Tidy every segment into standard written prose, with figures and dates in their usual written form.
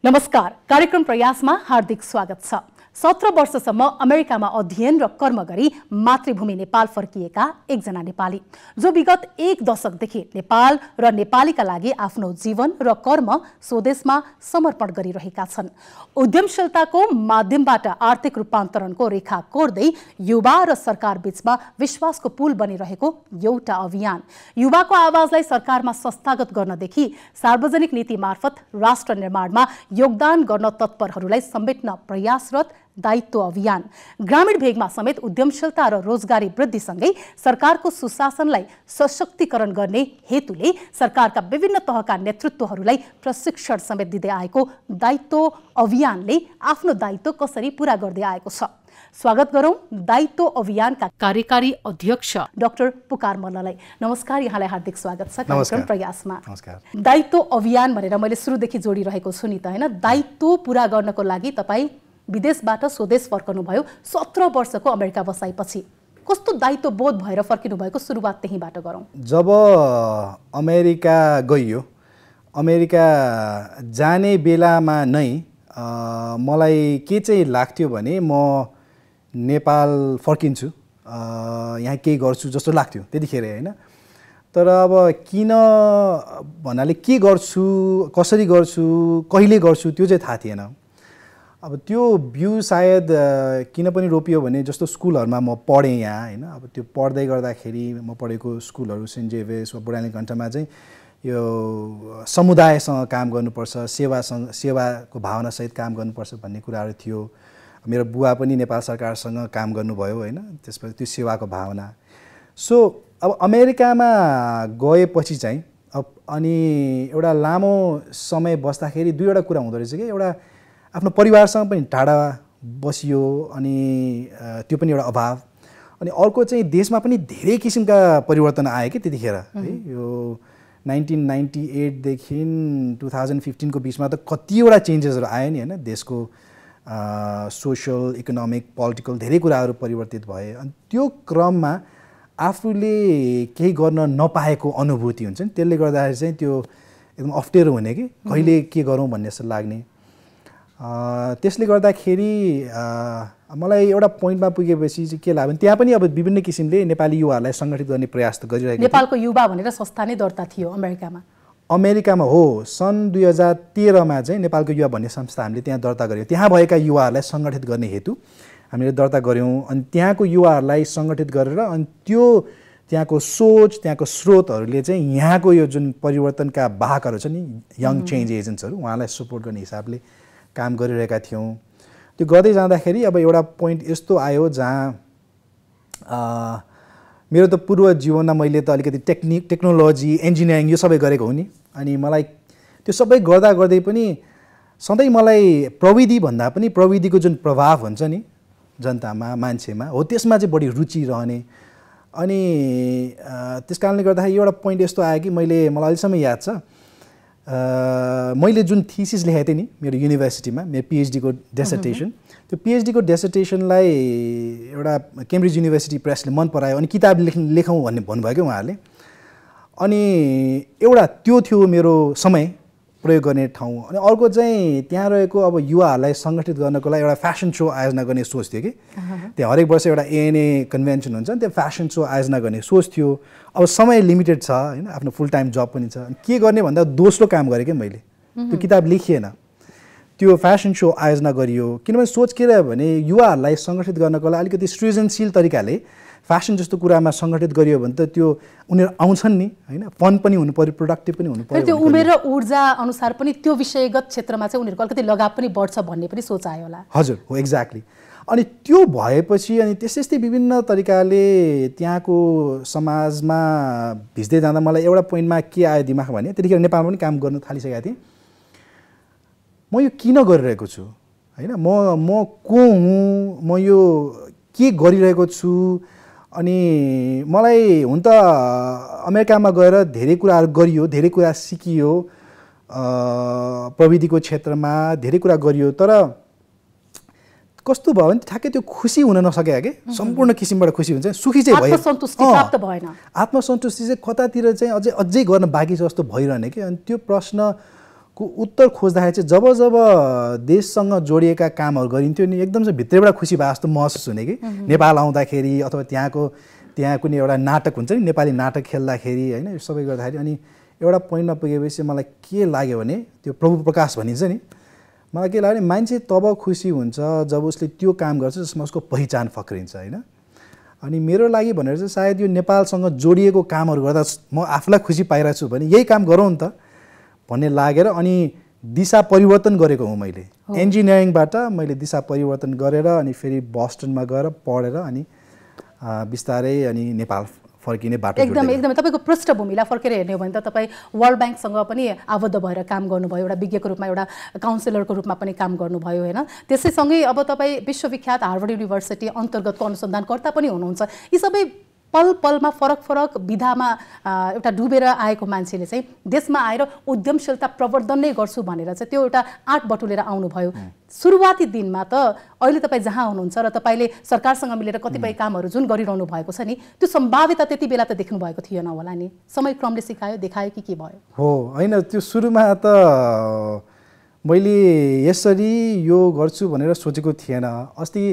नमस्कार, कार्यक्रम प्रयासमा हार्दिक स्वागत छ। 17 वर्षसम्म अमेरिकामा अध्ययन र कर्म गरी मातृभूमि नेपाल फर्किएका एकजना नेपाली जो विगत 1 दशकदेखि नेपाल र नेपालीका लागि आफ्नो जीवन र कर्म स्वदेशमा समर्पण गरिरहेका छन्। उद्यमशीलताको माध्यमबाट आर्थिक रूपान्तरणको रेखा कोर्दै युवा र सरकार बीचमा विश्वासको पुल बनिरहेको एउटा अभियान। युवाको आवाजलाई सरकारमा संस्थागत गर्नदेखि सार्वजनिक नीति मार्फत राष्ट्र निर्माणमा योगदान गर्न तत्परहरूलाई समेट्न प्रयासरत दायित्व अभियान। ग्रामीण भेगमा समेत उद्यमशीलता र रोजगारी वृद्धिसँगै सरकारको सुशासनलाई सशक्तिकरण गर्ने हेतुले सरकारका विभिन्न तहका नेतृत्वहरूलाई प्रशिक्षण समेत दिँदै आएको दायित्व अभियानले आफ्नो दायित्व कसरी पूरा गर्दै आएको छ। स्वागत गरौं दायित्व अभियानका कार्यकारी अध्यक्ष डाक्टर पुकार मल्ललाई। नमस्कार, यहाँलाई हार्दिक स्वागत छ कार्यक्रम प्रयासमा। नमस्कार। दायित्व अभियान भनेर मैले सुरुदेखि जोडिरहेको छु नि त, हैन? दायित्व पूरा गर्नको लागि तपाई विदेशबाट स्वदेश फर्कनु भयो। 17 वर्षको अमेरिका बसाइपछि कस्तो दायित्व बोध भएर फर्किनु भएको, सुरुवात त्यहीबाट गरौं। जब अमेरिका गइयो, अमेरिका जाने बेलामा नै मलाई के चाहिँ लाग्थ्यो भने म नेपाल फर्किन्छु, यहाँ केही गर्छु जस्तो लाग्थ्यो त्यतिखेर, हैन? तर अब किन भन्नाले के गर्छु, कसरी गर्छु, कहिले गर्छु त्यो चाहिँ थाहा थिएन। अब त्यो बिउ सायद किन पनि रोपियो भने जस्तो स्कुलहरुमा म पढेँ यहाँ, हैन? अब त्यो पढ्दै गर्दाखेरि म पढेको स्कुलहरु सेन्ट जेभियर्स वा बुढानी कण्ठमा चाहिँ यो समुदायसँग काम गर्नुपर्छ, सेवाको भावनासहित काम गर्नुपर्छ भन्ने कुराहरु थियो। मेरो बुवा पनि नेपाल सरकारसँग काम गर्नुभयो, हैन? त्यसपछि त्यो सेवाको भावना। सो अब अमेरिकामा गएपछि चाहिँ अनि एउटा लामो समय बस्दाखेरि दुईवटा कुरा हुँदो रहेछ कि एउटा आफ्नो परिवारसँग पनि टाढा बसियो अनि त्यो पनि एउटा अभाव, अनि अर्को चाहिँ देशमा पनि धेरै किसिमका परिवर्तन आए कि त्यतिखेर, है? यो 1998 देखि 2015 को बीचमा त कतिवटा चेन्जेसहरु आए नि, हैन? देशको सोशल, इकोनोमिक, पोलिटिकल धेरै कुराहरु परिवर्तित भए। अनि त्यो क्रममा आफूले केही गर्न नपाएको अनुभूति हुन्छ नि, त्यसले गर्दाखेरि चाहिँ त्यो एकदम अप्ठ्यारो हुने कि कहिले के गरौँ भन्ने जस्तो लाग्ने। त्यसले गर्दाखेरि मलाई एउटा पोइन्टमा पुगेपछि चाहिँ के लाग्यो भने त्यहाँ पनि अब विभिन्न किसिमले नेपाली युवाहरूलाई सङ्गठित गर्ने प्रयास त गरिरहेको थियो। नेपालको युवा भनेर संस्था नै दर्ता थियो अमेरिकामा हो। सन् 2013 मा चाहिँ नेपालको युवा भन्ने संस्था हामीले त्यहाँ दर्ता गर्यौं। त्यहाँ भएका युवाहरूलाई सङ्गठित गर्ने हेतु हामीले दर्ता गर्यौं। अनि त्यहाँको युवाहरूलाई सङ्गठित गरेर अनि त्यो त्यहाँको सोच, त्यहाँको स्रोतहरूले चाहिँ यहाँको यो जुन परिवर्तनका वाहकहरू छ नि, यङ चेन्ज एजेन्ट्सहरू, उहाँलाई सपोर्ट गर्ने हिसाबले काम गरिरहेका थियौं। त्यो गर्दै जाँदाखेरि अब एउटा पोइन्ट यस्तो आयो जहाँ मेरो त पूर्व जीवनमा मैले त अलिकति टेक्नोलोजी, इन्जिनियरिङ यो सबै गरेको हो नि, अनि मलाई त्यो सबै गर्दै पनि सधैँ मलाई प्रविधि भन्दा पनि प्रविधिको जुन प्रभाव हुन्छ नि जनतामा, मान्छेमा, हो त्यसमा चाहिँ बढी रुचि रहने। अनि त्यसकारणले गर्दाखेरि एउटा पोइन्ट यस्तो आयो कि मलाई अहिलेसम्म याद छ, मैले जुन थिसिस लेखेको थिएँ नि मेरो युनिभर्सिटीमा, मेरो पिएचडी को डेसर्टेसन, त्यो पिएचडी को डेसर्टेसनलाई एउटा केम्ब्रिज युनिभर्सिटी प्रेसले मन परायो अनि किताब लेखौँ भन्ने भन्नुभयो क्या उहाँहरूले। अनि एउटा त्यो थियो मेरो समय प्रयोग गर्ने ठाउँ। अनि अर्को चाहिँ त्यहाँ रहेको अब युवाहरूलाई सङ्गठित गर्नको लागि एउटा फ्यासन सो आयोजना गर्ने सोच थियो कि त्यहाँ हरेक वर्ष एउटा एएनए कन्भेन्सन हुन्छ नि, त्यो फ्यासन सो आयोजना गर्ने सोच थियो। अब समय लिमिटेड छ, हैन? आफ्नो फुल टाइम जब पनि छ। के गर्ने भन्दा दोस्रो काम गरेँ क्या मैले, त्यो किताब लेखिएन, त्यो फ्यासन सो आयोजना गरियो। किनभने सोच के रह्यो भने युवाहरूलाई सङ्गठित गर्नको लागि अलिकति सृजनशील तरिकाले फ्यासन जस्तो कुरामा सङ्गठित गरियो भने त त्यो उनीहरू आउँछन् नि, हैन? फन पनि हुनु पर्यो, प्रोडक्टिभ पनि हुनु पर्यो। त्यो उमेर र ऊर्जा अनुसार पनि त्यो विषयगत क्षेत्रमा चाहिँ उनीहरूको अलिकति लगाव पनि बढ्छ भन्ने पनि सोच आयो होला। हजुर, हो, एक्ज्याक्टली। अनि त्यो भएपछि अनि त्यस्तै विभिन्न तरिकाले त्यहाँको समाजमा भिज्दै जाँदा मलाई एउटा पोइन्टमा के आयो दिमागमा भने त्यतिखेर नेपालमा पनि काम गर्न थालिसकेको थिएँ। म यो किन गरिरहेको छु, हैन? म को हुँ, म यो के गरिरहेको छु। अनि मलाई हुन त अमेरिकामा गएर धेरै कुराहरू गरियो, धेरै कुरा सिकियो, प्रविधिको क्षेत्रमा धेरै कुरा गरियो, तर कस्तो भयो भने ठ्याक्कै त्यो खुसी हुन नसक्यो के, सम्पूर्ण किसिमबाट खुसी हुन्छ, सुखी चाहिँ भयो, आत्मसन्तुष्टि प्राप्त भएन। आत्मसन्तुष्टि चाहिँ कतातिर चाहिँ अझै गर्न बाँकी छ जस्तो भइरहने के। अनि त्यो प्रश्न को उत्तर खोज्दाखेरि चाहिँ जब जब देशसँग जोडिएका कामहरू गरिन्थ्यो नि एकदम चाहिँ भित्रैबाट खुसी भए जस्तो महसुस हुने कि नेपाल आउँदाखेरि अथवा त्यहाँ कुनै एउटा नाटक हुन्छ नि नेपाली नाटक खेल्दाखेरि होइन यो सबै गर्दाखेरि अनि एउटा पोइन्टमा पुगेपछि मलाई के लाग्यो भने त्यो प्रभु प्रकाश भनिन्छ नि मलाई के लाग्यो भने मान्छे तब खुसी हुन्छ जब उसले त्यो काम गर्छ जसमा उसको पहिचान फक्रिन्छ होइन अनि मेरो लागि भनेर चाहिँ सायद यो नेपालसँग जोडिएको कामहरू गर्दा म आफूलाई खुसी पाइरहेको छु भने यही काम गरौँ नि त भन्ने लागेर अनि दिशा परिवर्तन गरेको हुँ मैले इन्जिनियरिङबाट मैले दिशा परिवर्तन गरेर अनि फेरि बोस्टनमा गएर पढेर अनि बिस्तारै अनि नेपाल फर्किने बाटो एकदमै तपाईँको पृष्ठभूमिलाई फर्केर हेर्ने हो भने त तपाईँ वर्ल्ड ब्याङ्कसँग पनि आबद्ध भएर काम गर्नुभयो एउटा विज्ञको रूपमा एउटा काउन्सिलरको रूपमा पनि काम गर्नुभयो होइन त्यसैसँगै अब तपाईँ विश्वविख्यात हार्वर्ड युनिभर्सिटी अन्तर्गतको अनुसन्धानकर्ता पनि हुनुहुन्छ यी सबै पल पलमा फरक फरक विधामा एउटा डुबेर आएको मान्छेले चाहिँ देशमा आएर उद्यमशीलता प्रवर्धन नै गर्छु भनेर चाहिँ त्यो एउटा आँट बटुलेर आउनुभयो सुरुवाती दिनमा त अहिले तपाईँ जहाँ हुनुहुन्छ र तपाईँले सरकारसँग मिलेर कतिपय कामहरू जुन गरिरहनु भएको छ नि त्यो सम्भाव्यता त्यति बेला त देख्नु भएको थिएन होला नि समय क्रमले सिकायो देखायो के भयो हो होइन त्यो सुरुमा त मैले यसरी यो गर्छु भनेर सोचेको थिएन अस्ति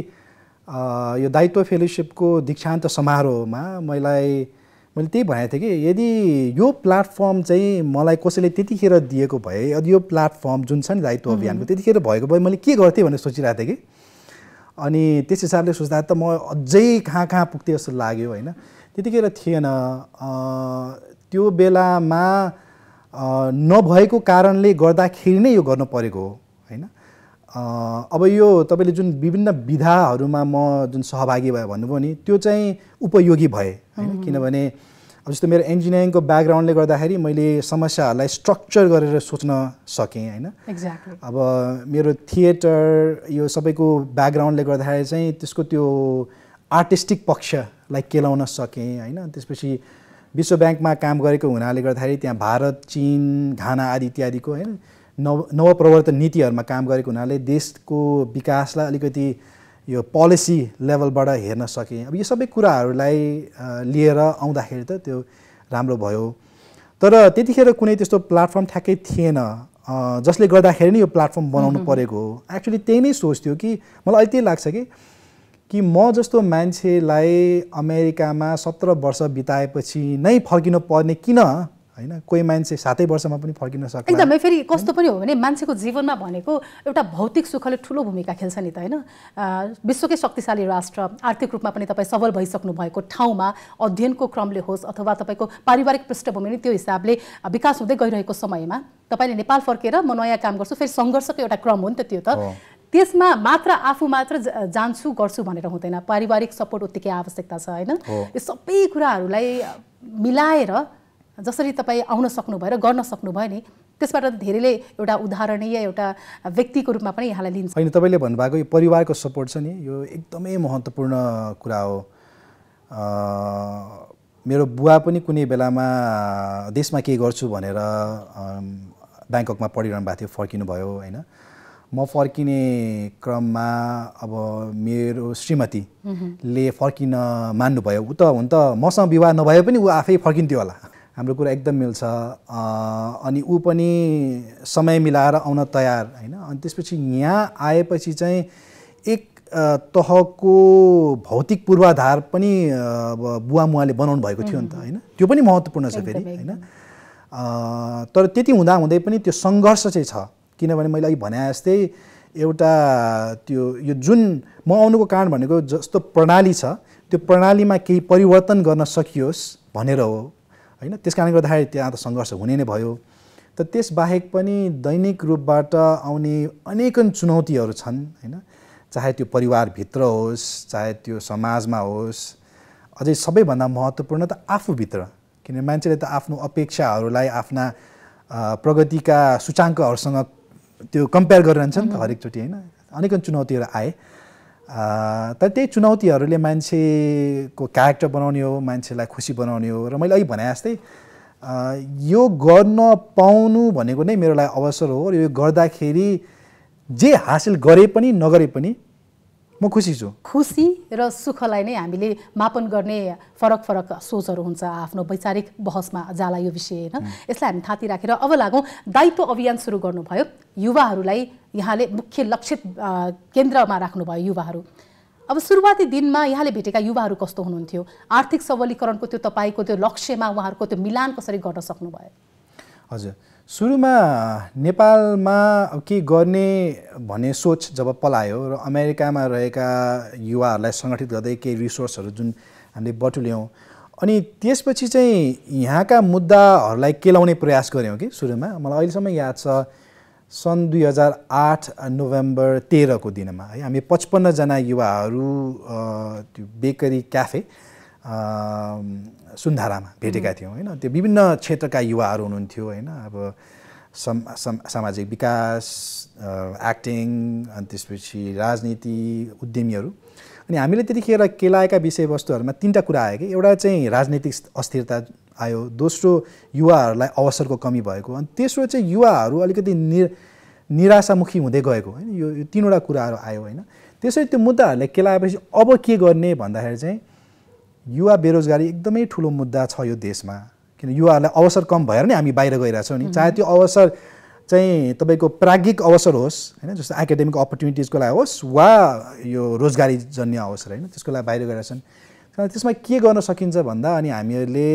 यो दायित्व फेलोसिपको दीक्षान्त समारोहमा मैले त्यही भनेको थिएँ कि यदि यो प्लेटफर्म चाहिँ मलाई कसैले त्यतिखेर दिएको भए यदि यो प्लेटफर्म जुन छ नि दायित्व अभियानको त्यतिखेर भएको भए मैले के गर्थेँ भनेर सोचिरहेको थिएँ कि अनि त्यस हिसाबले सोच्दा त म अझै कहाँ पुग्थेँ जस्तो लाग्यो होइन त्यतिखेर थिएन त्यो बेलामा नभएको कारणले गर्दाखेरि नै यो गर्नु परेको हो होइन अब यो तपाईँले जुन विभिन्न विधाहरूमा म जुन सहभागी भयो भन्नुभयो नि त्यो चाहिँ उपयोगी भए होइन किनभने अब जस्तो मेरो इन्जिनियरिङको ब्याकग्राउन्डले गर्दाखेरि मैले समस्याहरूलाई स्ट्रक्चर गरेर सोच्न सकेँ होइन अब मेरो थिएटर यो सबैको ब्याकग्राउन्डले गर्दाखेरि चाहिँ त्यसको त्यो आर्टिस्टिक पक्षलाई केलाउन सकेँ होइन त्यसपछि विश्व ब्याङ्कमा काम गरेको हुनाले गर्दाखेरि त्यहाँ भारत चीन घाना आदि इत्यादिको होइन नवप्रवर्तन नीतिहरूमा काम गरेको हुनाले देशको विकासलाई अलिकति यो पोलिसी लेभलबाट हेर्न सकेँ अब यो सबै कुराहरूलाई लिएर आउँदाखेरि त त्यो राम्रो भयो तर त्यतिखेर कुनै त्यस्तो प्लेटफर्म ठ्याक्कै थिएन जसले गर्दाखेरि नै यो प्लेटफर्म बनाउनु परेको हो एक्चुअली त्यही नै सोच थियो कि मलाई अहिले त्यही लाग्छ कि म जस्तो मान्छेलाई अमेरिकामा 17 वर्ष बिताएपछि नै फर्किनु पर्ने किन होइन कोही मान्छे 7 वर्षमा पनि फर्किन सक्छ एकदमै फेरि कस्तो पनि हो भने मान्छेको जीवनमा भनेको एउटा भौतिक सुखले ठुलो भूमिका खेल्छ नि त होइन विश्वकै शक्तिशाली राष्ट्र आर्थिक रूपमा पनि तपाईँ सबल भइसक्नु भएको ठाउँमा अध्ययनको क्रमले होस् अथवा तपाईँको पारिवारिक पृष्ठभूमि नि त्यो हिसाबले विकास हुँदै गइरहेको समयमा तपाईँले नेपाल फर्केर म नयाँ काम गर्छु फेरि सङ्घर्षको एउटा क्रम हो नि त त्यो त त्यसमा आफू मात्र जान्छु गर्छु भनेर हुँदैन पारिवारिक सपोर्ट उत्तिकै आवश्यकता छ होइन यो सबै कुराहरूलाई मिलाएर जसरी तपाईँ आउन सक्नुभयो र गर्न सक्नुभयो नि त्यसबाट धेरैले एउटा उदाहरणीय एउटा व्यक्तिको रूपमा पनि यहाँलाई लिन्छ होइन तपाईँले भन्नुभएको यो परिवारको सपोर्ट छ नि यो एकदमै महत्त्वपूर्ण कुरा हो मेरो बुवा पनि कुनै बेलामा देशमा के गर्छु भनेर ब्याङ्ककमा पढिरहनु भएको थियो फर्किनु भयो होइन म फर्किने क्रममा अब मेरो श्रीमतीले फर्किन मान्नुभयो उ त हुन त मसँग विवाह नभए पनि ऊ आफै फर्किन्थ्यो होला हाम्रो कुरा एकदम मिल्छ अनि ऊ पनि समय मिलाएर आउन तयार होइन अनि त्यसपछि यहाँ आएपछि चाहिँ एक तहको भौतिक पूर्वाधार पनि बुवा मुवाले बनाउनु भएको थियो नि त होइन त्यो पनि महत्त्वपूर्ण छ फेरि होइन तर त्यति हुँदाहुँदै पनि त्यो सङ्घर्ष चाहिँ छ किनभने मैले अघि भने जस्तै एउटा त्यो यो जुन म आउनुको कारण भनेको जस्तो प्रणाली छ त्यो प्रणालीमा केही परिवर्तन गर्न सकियोस् भनेर हो होइन त्यस कारणले गर्दाखेरि त्यहाँ त सङ्घर्ष हुने नै भयो त त्यसबाहेक पनि दैनिक रूपबाट आउने अनेकन चुनौतीहरू छन् होइन चाहे त्यो परिवारभित्र होस् चाहे त्यो समाजमा होस् अझै सबैभन्दा महत्त्वपूर्ण त आफूभित्र किनभने मान्छेले त आफ्नो अपेक्षाहरूलाई आफ्ना प्रगतिका सूचाङ्कहरूसँग त्यो कम्पेयर गरिरहन्छ नि त हरेकचोटि होइन अनेकन चुनौतीहरू आए तर त्यही चुनौतीहरूले मान्छेको क्यारेक्टर बनाउने हो मान्छेलाई खुसी बनाउने हो र मैले अघि भने जस्तै यो गर्न पाउनु भनेको नै मेरो लागि अवसर हो र यो गर्दाखेरि जे हासिल गरे पनि नगरे पनि म खुसी छु। खुसी र सुखलाई नै हामीले मापन गर्ने फरक फरक सोचहरू हुन्छ आफ्नो वैचारिक बहसमा जाला यो विषय होइन। यसलाई हामी थाती राखेर अब लागौँ, दायित्व अभियान सुरु गर्नुभयो, युवाहरूलाई यहाँले मुख्य लक्षित केन्द्रमा राख्नुभयो युवाहरू। अब सुरुवाती दिनमा यहाँले भेटेका युवाहरू कस्तो हुनुहुन्थ्यो? आर्थिक सबलीकरणको त्यो तपाईँको त्यो लक्ष्यमा उहाँहरूको त्यो मिलान कसरी गर्न सक्नुभयो? हजुर, सुरुमा नेपालमा के गर्ने भन्ने सोच जब पलायो र अमेरिकामा रहेका युवाहरूलाई सङ्गठित गर्दै केही रिसोर्सहरू जुन हामीले बटुल्यौँ, अनि त्यसपछि चाहिँ यहाँका मुद्दाहरूलाई केलाउने प्रयास गऱ्यौँ कि सुरुमा। मलाई अहिलेसम्म याद छ सन् 2008 नोभेम्बर 13 को दिनमा है हामी 55 जना युवाहरू त्यो बेकरी क्याफे सुन्धारामा भेटेका थियौँ होइन। त्यो विभिन्न क्षेत्रका युवाहरू हुनुहुन्थ्यो होइन, अब सामाजिक विकास, एक्टिङ, अनि त्यसपछि राजनीति, उद्यमीहरू। अनि हामीले त्यतिखेर केलाएका विषयवस्तुहरूमा 3टा कुरा आयो कि, एउटा चाहिँ राजनीतिक अस्थिरता आयो, दोस्रो युवाहरूलाई अवसरको कमी भएको, अनि तेस्रो चाहिँ युवाहरू अलिकति निराशामुखी हुँदै गएको होइन। यो 3वटा कुराहरू आयो होइन। त्यसरी त्यो मुद्दाहरूलाई केलाएपछि अब के गर्ने भन्दाखेरि चाहिँ युवा बेरोजगारी एकदमै ठुलो मुद्दा छ यो देशमा, किन युवाहरूलाई अवसर कम भएर नै हामी बाहिर गइरहेछौँ नि। चाहे त्यो अवसर चाहिँ तपाईँको प्राज्ञिक अवसर होस् होइन, जस्तो एकाडेमिक अपर्च्युनिटिजको लागि होस् वा यो रोजगारी जन्य अवसर होइन, त्यसको लागि बाहिर गइरहेछन्। त्यसमा के गर्न सकिन्छ भन्दा, अनि हामीहरूले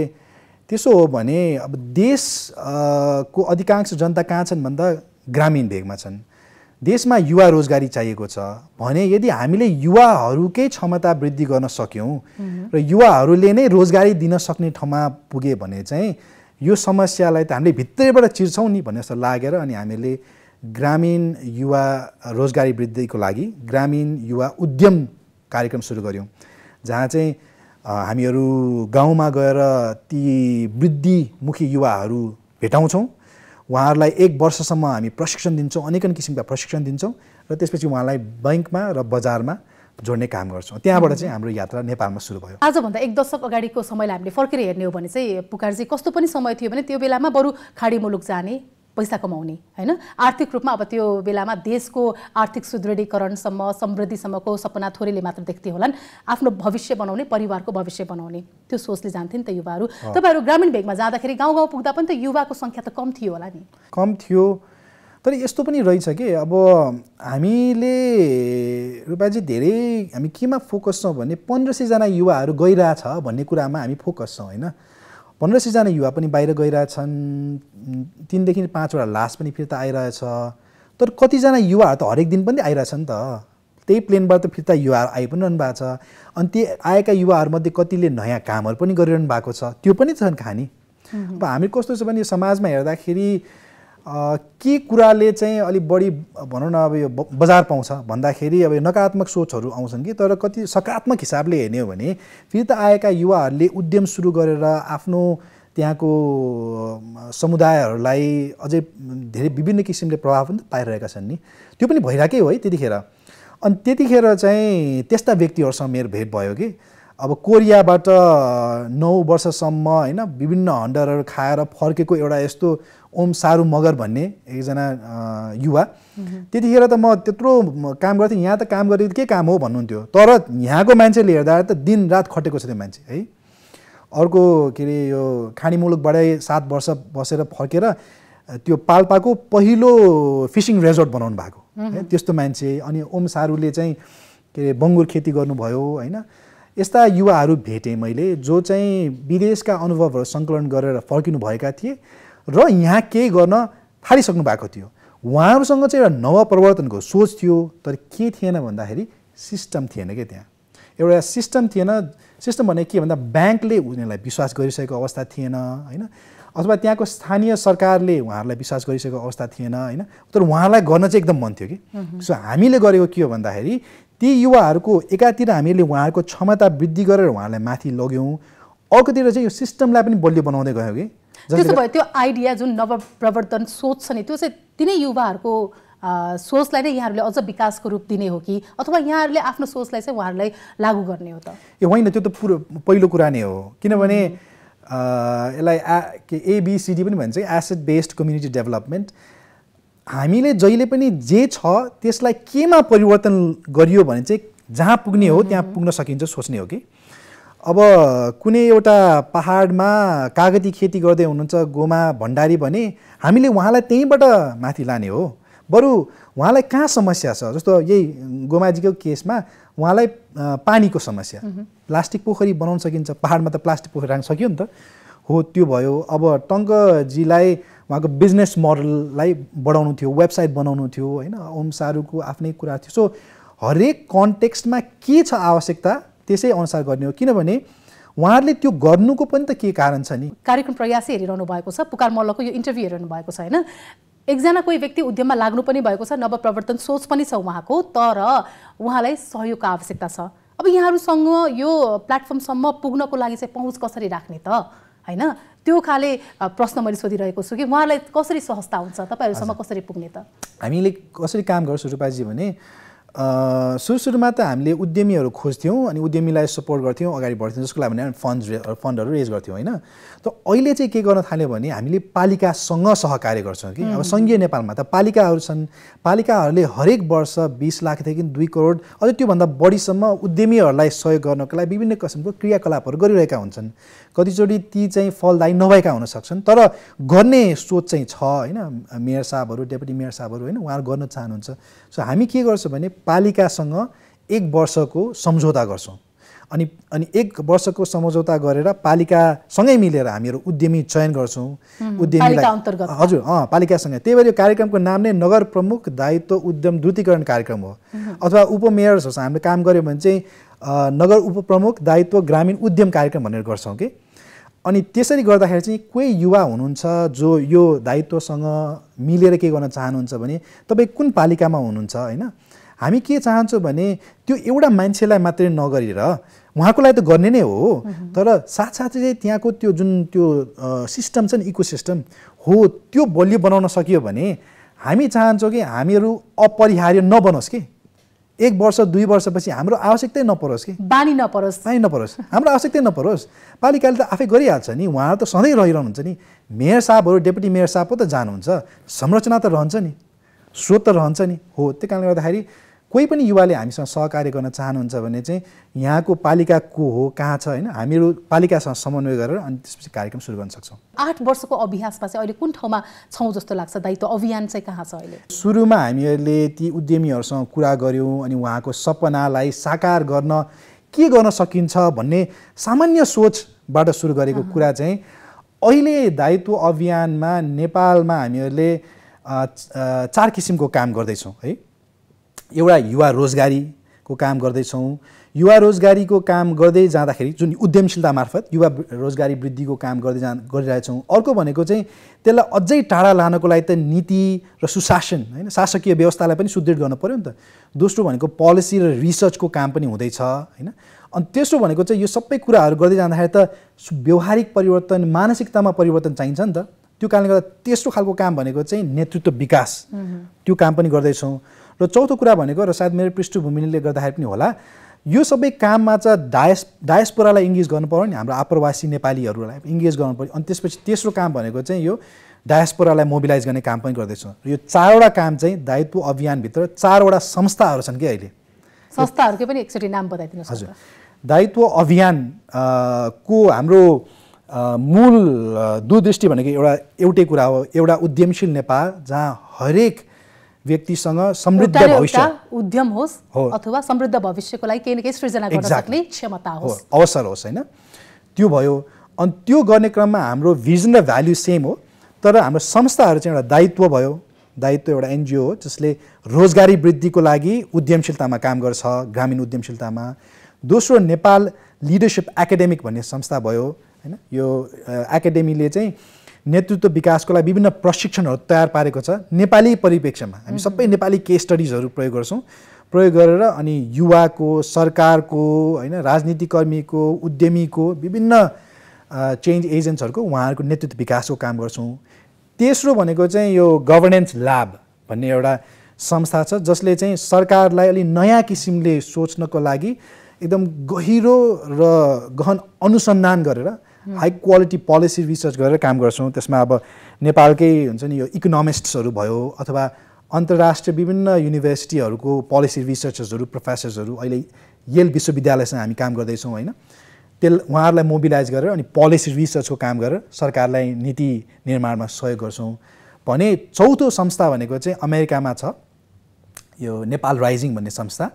त्यसो हो भने अब देशको अधिकांश जनता कहाँ छन् भन्दा ग्रामीण भेगमा छन्। देशमा युवा रोजगारी चाहिएको छ भने यदि हामीले युवाहरूकै क्षमता वृद्धि गर्न सक्यौँ र युवाहरूले नै रोजगारी दिन सक्ने ठाउँमा पुगे भने चाहिँ यो समस्यालाई त हामीले भित्रैबाट चिर्छौँ नि भन्ने जस्तो लागेर अनि हामीले ग्रामीण युवा रोजगारी वृद्धिको लागि ग्रामीण युवा उद्यम कार्यक्रम सुरु गऱ्यौँ, जहाँ चाहिँ हामीहरू गाउँमा गएर ती वृद्धिमुखी युवाहरू भेटाउँछौँ, उहाँहरूलाई 1 वर्षसम्म हामी प्रशिक्षण दिन्छौँ, अनेक किसिमका प्रशिक्षण दिन्छौँ र त्यसपछि उहाँलाई बैंकमा र बजारमा जोड्ने काम गर्छौँ। त्यहाँबाट चाहिँ हाम्रो यात्रा नेपालमा सुरु भयो। आजभन्दा 1 दशक अगाडिको समयलाई हामीले फर्केर हेर्ने हो भने चाहिँ पुकारजी कस्तो पनि समय थियो भने त्यो बेलामा बरु खाडी मुलुक जाने, पैसा कमाउने होइन, आर्थिक रूपमा अब त्यो बेलामा देशको आर्थिक सुदृढीकरणसम्म समृद्धिसम्मको सपना थोरैले मात्र देख्थे होलान्, आफ्नो भविष्य बनाउने, परिवारको भविष्य बनाउने त्यो सोचले जान्थे नि त युवाहरू। तपाईँहरू ग्रामीण भेगमा जाँदाखेरि गाउँ गाउँ पुग्दा पनि त युवाको सङ्ख्या त कम थियो होला नि? कम थियो, तर यस्तो पनि रहेछ कि अब हामीले रूपाजी धेरै हामी केमा फोकस छौँ भने 1500 जना युवाहरू गइरहेछ भन्ने कुरामा हामी फोकस छौँ होइन। 1500 जना युवा पनि बाहिर गइरहेछन्, 3 देखि 5 वटा लास पनि फिर्ता आइरहेछ, तर कतिजना युवाहरू त हरेक दिन पनि आइरहेछ नि त, त्यही प्लेनबाट त फिर्ता युवाहरू आइ पनि रहनु भएको छ। अनि त्यो आएका युवाहरूमध्ये कतिले नयाँ कामहरू पनि गरिरहनु भएको छ, त्यो पनि छन् कहानी। अब हामी कस्तो छ भने समाजमा हेर्दाखेरि के कुराले चाहिँ अलिक बढी भनौँ न अब यो बजार पाउँछ भन्दाखेरि अब यो नकारात्मक सोचहरू आउँछन् कि, तर कति सकारात्मक हिसाबले हेर्ने हो भने फिर्ता आएका युवाहरूले उद्यम सुरु गरेर आफ्नो त्यहाँको समुदायहरूलाई अझै धेरै विभिन्न किसिमले प्रभाव पनि पाइरहेका छन् नि, त्यो पनि भइरहेकै हो है त्यतिखेर। अनि त्यतिखेर चाहिँ त्यस्ता व्यक्तिहरूसँग मेरो भेट भयो कि अब कोरियाबाट 9 वर्षसम्म होइन विभिन्न हन्डरहरू खाएर फर्केको एउटा यस्तो ओम सारू मगर भन्ने एकजना युवा, त्यतिखेर त म त्यत्रो काम गर्थेँ, यहाँ त काम गरेको के काम हो भन्नुहुन्थ्यो, तर यहाँको मान्छेले हेर्दा त दिन रात खटेको छ त्यो मान्छे है। अर्को के अरे यो खाडी मुलुकबाटै 7 वर्ष बसेर फर्केर त्यो पाल्पाको पहिलो फिसिङ रेजोर्ट बनाउनु भएको है त्यस्तो मान्छे। अनि ओम सारूले चाहिँ के अरे बङ्गुर खेती गर्नुभयो होइन। यस्ता युवाहरू भेटेँ मैले जो चाहिँ विदेशका अनुभवहरू सङ्कलन गरेर फर्किनु भएका थिए र यहाँ केही गर्न थालिसक्नु भएको थियो। उहाँहरूसँग चाहिँ एउटा नवप्रवर्तनको सोच थियो, तर के थिएन भन्दाखेरि सिस्टम थिएन क्या, त्यहाँ एउटा सिस्टम थिएन। सिस्टम भने के भन्दा ब्याङ्कले उनीहरूलाई विश्वास गरिसकेको अवस्था थिएन होइन, अथवा त्यहाँको स्थानीय सरकारले उहाँहरूलाई विश्वास गरिसकेको अवस्था थिएन होइन, तर उहाँहरूलाई गर्न चाहिँ एकदम मन थियो कि। सो हामीले गरेको के हो भन्दाखेरि ती युवाहरूको एकातिर हामीले उहाँहरूको क्षमता वृद्धि गरेर उहाँहरूलाई माथि लग्यौँ, अर्कोतिर चाहिँ यो सिस्टमलाई पनि बलियो बनाउँदै गयो कि। त्यसो भए त्यो आइडिया जुन नवप्रवर्तन सोच छ नि, त्यो चाहिँ तिनै युवाहरूको सोचलाई नै यहाँहरूले अझ विकासको रूप दिने हो कि अथवा यहाँहरूले आफ्नो सोचलाई चाहिँ उहाँहरूलाई लागू गर्ने हो त? ए होइन, त्यो त पहिलो कुरा नै हो, किनभने यसलाई ABCD पनि भन्छ एसेट बेस्ड कम्युनिटी डेभलपमेन्ट। हामीले जहिले पनि जे छ त्यसलाई केमा परिवर्तन गरियो भने चाहिँ जहाँ पुग्ने हो त्यहाँ पुग्न सकिन्छ सोच्ने हो कि अब कुनै एउटा पहाडमा कागती खेती गर्दै हुनुहुन्छ गोमा भण्डारी भने हामीले उहाँलाई त्यहीँबाट माथि लाने हो। बरु उहाँलाई कहाँ समस्या छ, जस्तो यही गोमाजीको केसमा उहाँलाई पानीको समस्या, प्लास्टिक पोखरी बनाउन सकिन्छ, पहाडमा त प्लास्टिक पोखरी राख्न सकियो नि त, हो त्यो भयो। अब टङ्कजीलाई उहाँको बिजनेस मोडललाई बढाउनु थियो, वेबसाइट बनाउनु थियो होइन, ओम सारूको आफ्नै कुरा थियो। सो हरेक कन्टेक्स्टमा के छ आवश्यकता त्यसै अनुसार गर्ने हो, किनभने उहाँहरूले त्यो गर्नुको पनि त के कारण छ नि। कार्यक्रम प्रयासै हेरिरहनु भएको छ, पुकार मल्लको यो इन्टरभ्यू हेरिरहनु भएको छ होइन। एकजना कोही व्यक्ति उद्यममा लाग्नु पनि भएको छ, नवप्रवर्तन सोच पनि छ उहाँको, तर उहाँलाई सहयोगको आवश्यकता छ। अब यहाँहरूसँग यो प्लेटफर्मसम्म पुग्नको लागि चाहिँ पहुँच कसरी राख्ने त होइन, त्यो खाले प्रश्न मैले सोधिरहेको छु कि उहाँलाई कसरी सहजता हुन्छ, तपाईँहरूसम्म कसरी पुग्ने त। हामीले कसरी काम गर्छौँ रूपाजी भने सुरुमा त हामीले उद्यमीहरू खोज्थ्यौँ अनि उद्यमीलाई सपोर्ट गर्थ्यौँ, अगाडि बढ्थ्यौँ, जसको लागि भने फन्डहरू रेज गर्थ्यौँ होइन। त अहिले चाहिँ के गर्न थाल्यो भने हामीले पालिकासँग सहकार्य गर्छौँ कि अब सङ्घीय नेपालमा त पालिकाहरू छन्, पालिकाहरूले हरेक वर्ष 20 लाखदेखि 2 करोड अझ त्योभन्दा बढीसम्म उद्यमीहरूलाई सहयोग गर्नको लागि विभिन्न किसिमको क्रियाकलापहरू गरिरहेका हुन्छन्। कतिचोटि ती चाहिँ फलदायी नभएका हुन सक्छन्, तर गर्ने सोच चाहिँ छ होइन। मेयर साहबहरू, डेपुटी मेयर साहबहरू होइन, उहाँहरू गर्न चाहनुहुन्छ। सो हामी के गर्छौँ भने पालिकासँग 1 वर्षको सम्झौता गर्छौँ अनि 1 वर्षको सम्झौता गरेर पालिकासँगै मिलेर हामीहरू उद्यमी चयन गर्छौँ। उद्यमीलाई हजुर पालिकासँग। त्यही भएर यो कार्यक्रमको नाम नै नगर प्रमुख दायित्व उद्यम द्रुतीकरण कार्यक्रम हो। अथवा उपमेयर्सहरूसँग हामीले काम गऱ्यो भने चाहिँ नगर उपप्रमुख दायित्व ग्रामीण उद्यम कार्यक्रम भनेर गर्छौँ कि। अनि त्यसरी गर्दाखेरि चाहिँ कोही युवा हुनुहुन्छ जो यो दायित्वसँग मिलेर के गर्न चाहनुहुन्छ भने तपाईँ कुन पालिकामा हुनुहुन्छ होइन, हामी के चाहन्छौँ भने त्यो एउटा मान्छेलाई मात्रै नगरेर उहाँको लागि त गर्ने नै हो, तर साथसाथै चाहिँ त्यहाँको त्यो जुन त्यो सिस्टम छ नि, इकोसिस्टम हो, त्यो बलियो बनाउन सकियो भने हामी चाहन्छौँ कि हामीहरू अपरिहार्य नबनोस् कि 1 वर्ष 2 वर्षपछि हाम्रो आवश्यकतै नपरोस् कि बानी नपरोस् हाम्रो आवश्यकतै नपरोस्। पालिकाले त आफै गरिहाल्छ नि, उहाँहरू त सधैँ रहिरहनुहुन्छ नि। मेयर साहबहरू, डेपुटी मेयर साहब पो त जानुहुन्छ, संरचना त रहन्छ नि, स्रोत त रहन्छ नि। हो त्यो कारणले गर्दाखेरि कोही पनि युवाले हामीसँग सहकार्य गर्न चाहनुहुन्छ भने चाहिँ यहाँको पालिका को हो, कहाँ छ होइन, हामीहरू पालिकासँग समन्वय गरेर अनि त्यसपछि कार्यक्रम सुरु गर्न सक्छौँ। 8 वर्षको अभ्यासमा चाहिँ अहिले कुन ठाउँमा छौँ जस्तो लाग्छ? दायित्व अभियान चाहिँ कहाँ छ अहिले? सुरुमा हामीहरूले ती उद्यमीहरूसँग कुरा गऱ्यौँ अनि उहाँको सपनालाई साकार गर्न के गर्न सकिन्छ भन्ने सामान्य सोचबाट सुरु गरेको कुरा चाहिँ अहिले दायित्व अभियानमा नेपालमा हामीहरूले 4 किसिमको काम गर्दैछौँ है। एउटा युवा रोजगारीको काम गर्दैछौँ। युवा रोजगारीको काम गर्दै जाँदाखेरि जुन उद्यमशीलता मार्फत युवा रोजगारी वृद्धिको काम गरिरहेछौँ। अर्को भनेको चाहिँ त्यसलाई अझै टाढा लानको लागि त नीति र सुशासन होइन, शासकीय व्यवस्थालाई पनि सुदृढ गर्नु पऱ्यो नि त। दोस्रो भनेको पोलिसी र रिसर्चको काम पनि हुँदैछ होइन। अनि तेस्रो भनेको चाहिँ यो सबै कुराहरू गर्दै जाँदाखेरि त व्यवहारिक परिवर्तन, मानसिकतामा परिवर्तन चाहिन्छ नि त। त्यो कारणले गर्दा तेस्रो खालको काम भनेको चाहिँ नेतृत्व विकास, त्यो काम पनि गर्दैछौँ। र चौथो कुरा भनेको, र सायद मेरो पृष्ठभूमिले गर्दाखेरि पनि होला, यो सबै काममा चाहिँ डायस्पोरालाई इङ्गेज गर्नु पऱ्यो नि, हाम्रो आप्रवासी नेपालीहरूलाई इङ्गेज गर्नु पऱ्यो। अनि त्यसपछि तेस्रो काम भनेको चाहिँ यो डायस्पोरालाई मोबिलाइज गर्ने काम पनि गर्दैछौँ। यो 4वटा काम चाहिँ दायित्व अभियानभित्र 4वटा संस्थाहरू छन् कि अहिले। संस्थाहरूकै पनि एकचोटि नाम बताइदिनुहोस्। हजुर, दायित्व अभियान को हाम्रो मूल दूरदृष्टि भनेको एउटै कुरा हो, एउटा उद्यमशील नेपाल जहाँ हरेक व्यक्तिसँग समृद्ध भविष्य उद्यम होस् अथवा समृद्ध भविष्यको लागि केही न केही सृजना गर्न सक्ने क्षमता होस्, अवसर होस् होइन, त्यो भयो। अनि त्यो गर्ने क्रममा हाम्रो भिजन र भ्याल्यु सेम हो, तर हाम्रो संस्थाहरू चाहिँ एउटा दायित्व भयो। दायित्व एउटा एनजिओ हो जसले रोजगारी वृद्धिको लागि उद्यमशीलतामा काम गर्छ, ग्रामीण उद्यमशीलतामा। दोस्रो नेपाल लिडरसिप एकाडेमिक भन्ने संस्था भयो होइन। यो एकाडेमीले चाहिँ नेतृत्व विकासको लागि विभिन्न प्रशिक्षणहरू तयार पारेको छ। नेपाली परिप्रेक्ष्यमा हामी सबै नेपाली केस स्टडिजहरू प्रयोग गर्छौँ, प्रयोग गरेर अनि युवाको, सरकारको होइन, राजनीतिकर्मीको, उद्यमीको, विभिन्न चेन्ज एजेन्ट्सहरूको उहाँहरूको नेतृत्व विकासको काम गर्छौँ। तेस्रो भनेको चाहिँ यो गभर्नेन्स ल्याब भन्ने एउटा संस्था छ जसले चाहिँ सरकारलाई अलि नयाँ किसिमले सोच्नको लागि एकदम गहिरो र गहन अनुसन्धान गरेर हाई क्वालिटी पोलिसी रिसर्च गरेर काम गर्छौँ। त्यसमा अब नेपालकै हुन्छ नि यो इकोनोमिस्ट्सहरू भयो अथवा अन्तर्राष्ट्रिय विभिन्न युनिभर्सिटीहरूको पोलिसी रिसर्चर्सहरू प्रोफेसर्सहरू अहिले येल विश्वविद्यालयसँग हामी काम गर्दैछौँ होइन उहाँहरूलाई मोबिलाइज गरेर अनि पोलिसी रिसर्चको काम गरेर सरकारलाई नीति निर्माणमा सहयोग गर्छौँ भने चौथो संस्था भनेको चाहिँ अमेरिकामा छ यो नेपाल राइजिङ भन्ने संस्था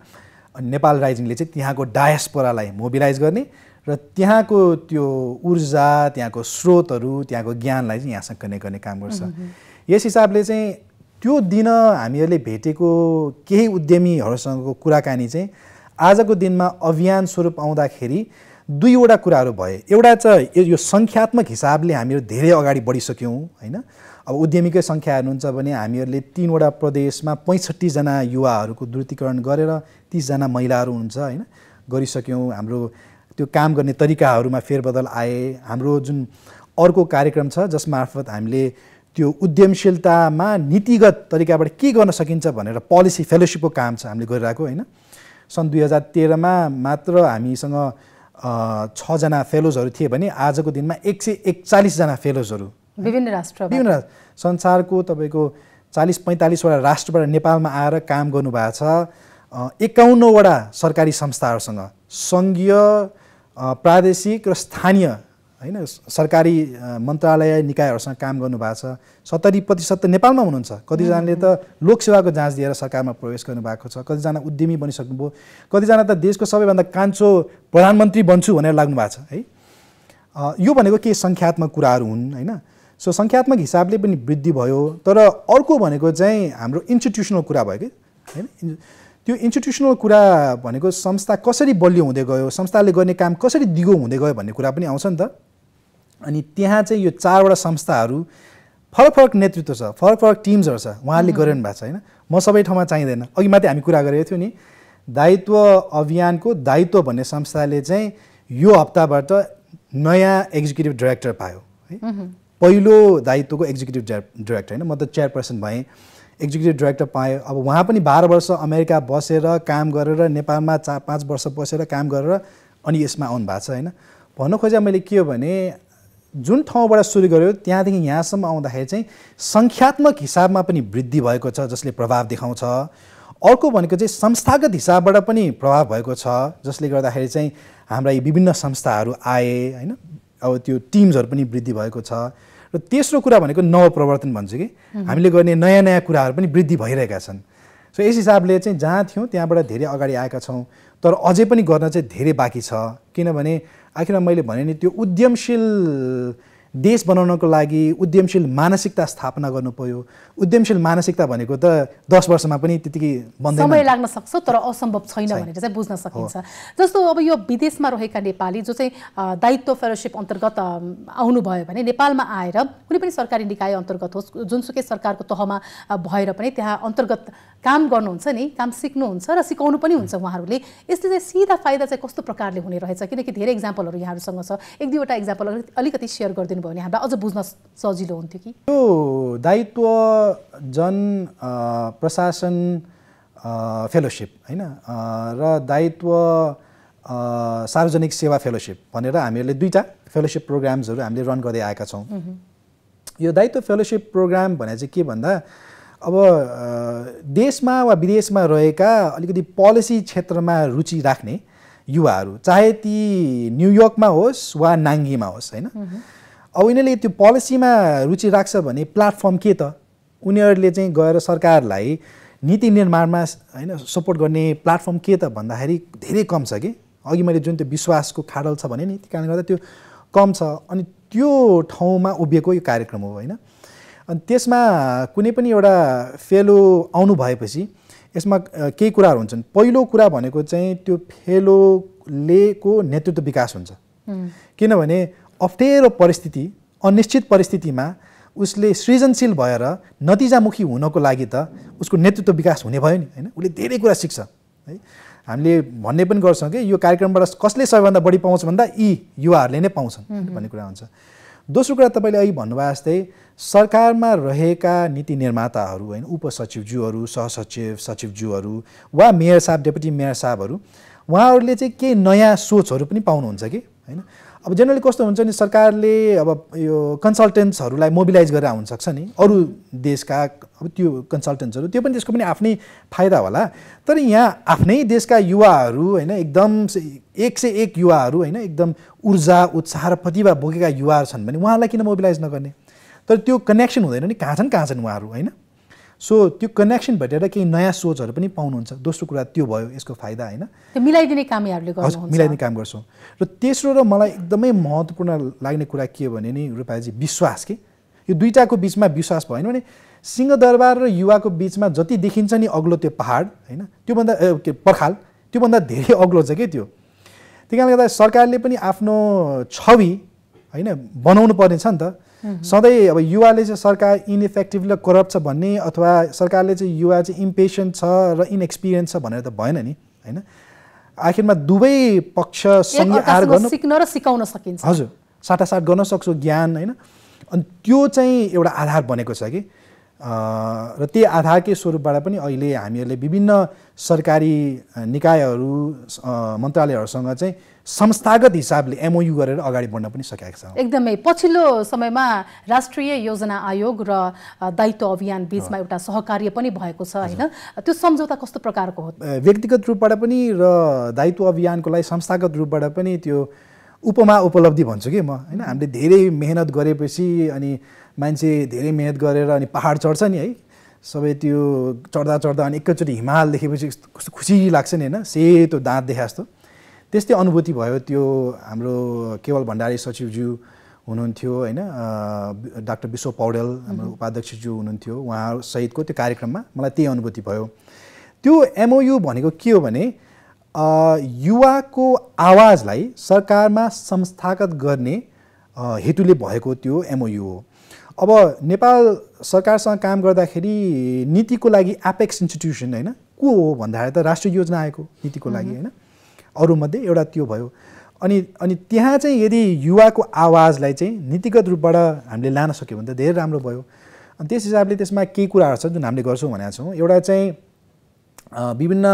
अनि नेपाल राइजिङले चाहिँ त्यहाँको डायस्पोरालाई मोबिलाइज गर्ने र त्यहाँको त्यो ऊर्जा त्यहाँको स्रोतहरू त्यहाँको ज्ञानलाई चाहिँ यहाँसँग कनेक्ट गर्ने काम गर्छ यस हिसाबले चाहिँ त्यो दिन हामीहरूले भेटेको केही उद्यमीहरूसँगको कुराकानी चाहिँ आजको दिनमा अभियान स्वरूप आउँदाखेरि दुईवटा कुराहरू भए एउटा चाहिँ यो सङ्ख्यात्मक हिसाबले हामीहरू धेरै अगाडि बढिसक्यौँ होइन अब उद्यमीकै सङ्ख्या हेर्नुहुन्छ भने हामीहरूले 3वटा प्रदेशमा 65 जना युवाहरूको द्रुतीकरण गरेर 30 जना महिलाहरू हुन्छ होइन गरिसक्यौँ हाम्रो त्यो काम गर्ने तरिकाहरूमा फेरबदल आए हाम्रो जुन अर्को कार्यक्रम छ जसमार्फत हामीले त्यो उद्यमशीलतामा नीतिगत तरिकाबाट के गर्न सकिन्छ भनेर पोलिसी फेलोसिपको काम छ हामीले गरिरहेको होइन सन् 2013 मा मात्र हामीसँग 6 जना फेलोजहरू थिए भने आजको दिनमा 141 जना फेलोजहरू विभिन्न संसारको तपाईँको 40-45 वटा राष्ट्रबाट नेपालमा आएर काम गर्नुभएको छ 51 वटा सरकारी संस्थाहरूसँग सङ्घीय प्रादेशिक र स्थानीय होइन सरकारी मन्त्रालय निकायहरूसँग काम गर्नुभएको छ 70% नेपालमा हुनुहुन्छ कतिजनाले त लोकसेवाको जाँच दिएर सरकारमा प्रवेश गर्नुभएको छ कतिजना उद्यमी बनिसक्नुभयो कतिजना त देशको सबैभन्दा कान्छो प्रधानमन्त्री बन्छु भनेर लाग्नु भएको छ है यो भनेको के सङ्ख्यात्मक कुराहरू हुन् होइन सो सङ्ख्यात्मक हिसाबले पनि वृद्धि भयो तर अर्को भनेको चाहिँ हाम्रो इन्स्टिट्युसनल कुरा भयो कि होइन त्यो इन्स्टिट्युसनल कुरा भनेको संस्था कसरी बलियो हुँदै गयो संस्थाले गर्ने काम कसरी दिगो हुँदै गयो भन्ने कुरा पनि आउँछ नि त अनि त्यहाँ चाहिँ यो 4वटा संस्थाहरू फरक फरक नेतृत्व छ फरक फरक टिम्सहरू छ उहाँहरूले गरिरहनु भएको छ होइन म सबै ठाउँमा चाहिँदैन अघि मात्रै हामी कुरा गरेको थियौँ नि दायित्व अभियानको दायित्व भन्ने संस्थाले चाहिँ यो हप्ताबाट नयाँ एक्जिक्युटिभ डाइरेक्टर पायो है पहिलो दायित्वको एक्जिक्युटिभ डाइरेक्टर होइन म त चेयरपर्सन भएँ एक्जिक्युटिभ डाइरेक्टर पाएँ अब उहाँ पनि 12 वर्ष अमेरिका बसेर काम गरेर नेपालमा 4-5 वर्ष बसेर काम गरेर अनि यसमा आउनु भएको छ होइन भन्न खोजे मैले के हो भने जुन ठाउँबाट सुरु गर्यो त्यहाँदेखि यहाँसम्म आउँदाखेरि चाहिँ सङ्ख्यात्मक हिसाबमा पनि वृद्धि भएको छ जसले प्रभाव देखाउँछ अर्को भनेको चाहिँ संस्थागत हिसाबबाट पनि प्रभाव भएको छ जसले गर्दाखेरि चाहिँ हाम्रा यी विभिन्न संस्थाहरू आए होइन अब त्यो टिम्सहरू पनि वृद्धि भएको छ र तेस्रो कुरा भनेको नवप्रवर्तन भन्छु कि हामीले गर्ने नयाँ नयाँ कुराहरू पनि वृद्धि भइरहेका छन् सो यस हिसाबले चाहिँ जहाँ थियौँ त्यहाँबाट धेरै अगाडि आएका छौँ तर अझै पनि गर्न चाहिँ धेरै बाँकी छ किनभने आखिरमा मैले भने नि त्यो उद्यमशील देश बनाउनको लागि उद्यमशील मानसिकता स्थापना गर्नु पर्यो उद्यमशील मानसिकता भनेको त 10 वर्षमा पनि त्यतिकै बन्दैन समय लाग्न सक्छ तर असम्भव छैन भनेर चाहिँ बुझ्न सकिन्छ जस्तो अब यो विदेशमा रहेका नेपाली जो चाहिँ दायित्व फेलोशिप अन्तर्गत आउनु भयो भने नेपालमा आएर कुनै पनि सरकारी निकाय अन्तर्गत होस् जुनसुकै सरकारको तहमा भएर पनि त्यहाँ अन्तर्गत काम गर्नुहुन्छ नि काम सिक्नुहुन्छ र सिकाउनु पनि हुन्छ उहाँहरूले यसले चाहिँ सिधा फाइदा चाहिँ कस्तो प्रकारले हुने रहेछ किनकि धेरै एक्जाम्पलहरू यहाँहरूसँग छ एक दुईवटा एक्जाम्पल अलिकति सेयर गरिदिनु भयो भने हामीलाई अझ बुझ्न सजिलो हुन्थ्यो कि यो दायित्व जन प्रशासन फेलोशिप होइन र दायित्व सार्वजनिक सेवा फेलोशिप भनेर हामीहरूले दुईटा फेलोशिप प्रोग्राम्सहरू हामीले रन गर्दै आएका छौँ यो दायित्व फेलोशिप प्रोग्राम भने चाहिँ के भन्दा अब देशमा वा विदेशमा रहेका अलिकति पोलिसी क्षेत्रमा रुचि राख्ने युवाहरू चाहे ती न्युयोर्कमा होस् वा नाङ्गीमा होस् होइन अब उनीहरूले त्यो पोलिसीमा रुचि राख्छ भने प्लेटफर्म के त उनीहरूले चाहिँ गएर सरकारलाई नीति निर्माणमा होइन सपोर्ट गर्ने प्लेटफर्म के त भन्दाखेरि धेरै कम छ कि अघि मैले जुन त्यो विश्वासको खाडल छ भने नि त्यही कारणले गर्दा त्यो कम छ अनि त्यो ठाउँमा उभिएको यो कार्यक्रम हो होइन अनि त्यसमा कुनै पनि एउटा फेलो आउनु भएपछि यसमा केही कुराहरू हुन्छन् पहिलो कुरा भनेको चाहिँ त्यो फेलोलेको नेतृत्व विकास हुन्छ किनभने अप्ठ्यारो परिस्थिति अनिश्चित परिस्थितिमा उसले सृजनशील भएर नतिजामुखी हुनको लागि त उसको नेतृत्व विकास हुने भयो नि होइन उसले धेरै कुरा सिक्छ है हामीले भन्ने पनि गर्छौँ कि यो कार्यक्रमबाट कसले सबैभन्दा बढी पाउँछ भन्दा यी युवाहरूले नै पाउँछन् भन्ने कुरा हुन्छ दोस्रो कुरा तपाईँले अघि भन्नुभयो जस्तै सरकारमा रहेका नीति निर्माताहरू होइन उपसचिवज्यूहरू सहसचिव सचिवज्यूहरू वा मेयर साहब डेपुटी मेयर साहबहरू उहाँहरूले चाहिँ केही नयाँ सोचहरू पनि पाउनुहुन्छ कि होइन अब जेनरली कस्तो हुन्छ नि सरकारले अब यो कन्सल्टेन्ट्सहरूलाई मोबिलाइज गरेर हुनसक्छ नि अरू देशका अब त्यो कन्सल्टेन्ट्सहरू त्यो पनि त्यसको पनि आफ्नै फाइदा होला तर यहाँ आफ्नै देशका युवाहरू होइन एकदम 101 युवाहरू होइन एकदम ऊर्जा उत्साह र प्रतिभा बोकेका युवाहरू छन् भने उहाँलाई किन मोबिलाइज नगर्ने तर त्यो कनेक्सन हुँदैन नि कहाँ छन् उहाँहरू होइन सो त्यो कनेक्सन भेटेर केही नयाँ सोचहरू पनि पाउनुहुन्छ दोस्रो कुरा त्यो भयो यसको फाइदा होइन त्यो मिलाइदिने काम यहाँहरूले गर्नुहुन्छ मिलाइदिने काम गर्छौँ र तेस्रो र मलाई एकदमै महत्त्वपूर्ण लाग्ने कुरा के हो भने नि रूपाजी विश्वास के यो दुईटाको बिचमा विश्वास भएन भने सिंहदरबार र युवाको बिचमा जति देखिन्छ नि अग्लो त्यो पहाड होइन त्योभन्दा पर्खाल त्योभन्दा धेरै अग्लो छ के त्यो त्यही कारणले गर्दा सरकारले पनि आफ्नो छवि होइन बनाउनु पर्ने छ नि त सधैँ अब युवाले चाहिँ सरकार इनइफेक्टिभ र करप्ट छ भन्ने अथवा सरकारले चाहिँ युवा चाहिँ इम्पेसेन्ट छ र इनएक्सपिरियन्स छ भनेर त भएन नि होइन आखिरमा दुवै पक्षसँगै आएर गर्नु सिक्न र सिकाउन सकिन्छ हजुर साटासाट गर्न सक्छौँ ज्ञान होइन अनि त्यो चाहिँ एउटा आधार बनेको छ कि र त्यही आधारकै स्वरूपबाट पनि अहिले हामीहरूले विभिन्न सरकारी निकायहरू मन्त्रालयहरूसँग चाहिँ संस्थागत हिसाबले एमओयू गरेर अगाडि बढ्न पनि सकेका छौँ एकदमै पछिल्लो समयमा राष्ट्रिय योजना आयोग र दायित्व अभियान बीचमा एउटा सहकार्य पनि भएको छ होइन त्यो सम्झौता कस्तो प्रकारको हो व्यक्तिगत रूपबाट पनि र दायित्व अभियानको लागि संस्थागत रूपबाट पनि त्यो उपमा उपलब्धि भन्छु कि म होइन हामीले धेरै मेहनत गरेपछि अनि मान्छे धेरै मेहनत गरेर अनि पहाड चढ्छ नि है सबै त्यो चढ्दा चढ्दा अनि एकैचोटि हिमाल देखेपछि कस्तो खुसी लाग्छ नि होइन सेतो दाँत देखा जस्तो त्यस्तै अनुभूति भयो त्यो हाम्रो केवल भण्डारी सचिवज्यू हुनुहुन्थ्यो होइन डाक्टर विश्व पौडेल हाम्रो उपाध्यक्षज्यू हुनुहुन्थ्यो उहाँसहितको त्यो कार्यक्रममा मलाई त्यही अनुभूति भयो त्यो एमओयू भनेको के हो भने युवाको आवाजलाई सरकारमा संस्थागत गर्ने हेतुले भएको त्यो एमओयू हो अब नेपाल सरकारसँग काम गर्दाखेरि नीतिको लागि एपेक्स इन्स्टिट्युसन होइन को हो भन्दाखेरि त राष्ट्रिय योजना आएको नीतिको लागि होइन अरूमध्ये एउटा त्यो भयो अनि त्यहाँ चाहिँ यदि युवाको आवाजलाई चाहिँ नीतिगत रूपबाट हामीले लान सक्यो भने त धेरै राम्रो भयो अनि त्यस हिसाबले त्यसमा केही कुराहरू छ जुन हामीले गर्छौँ भनेका छौँ एउटा चाहिँ विभिन्न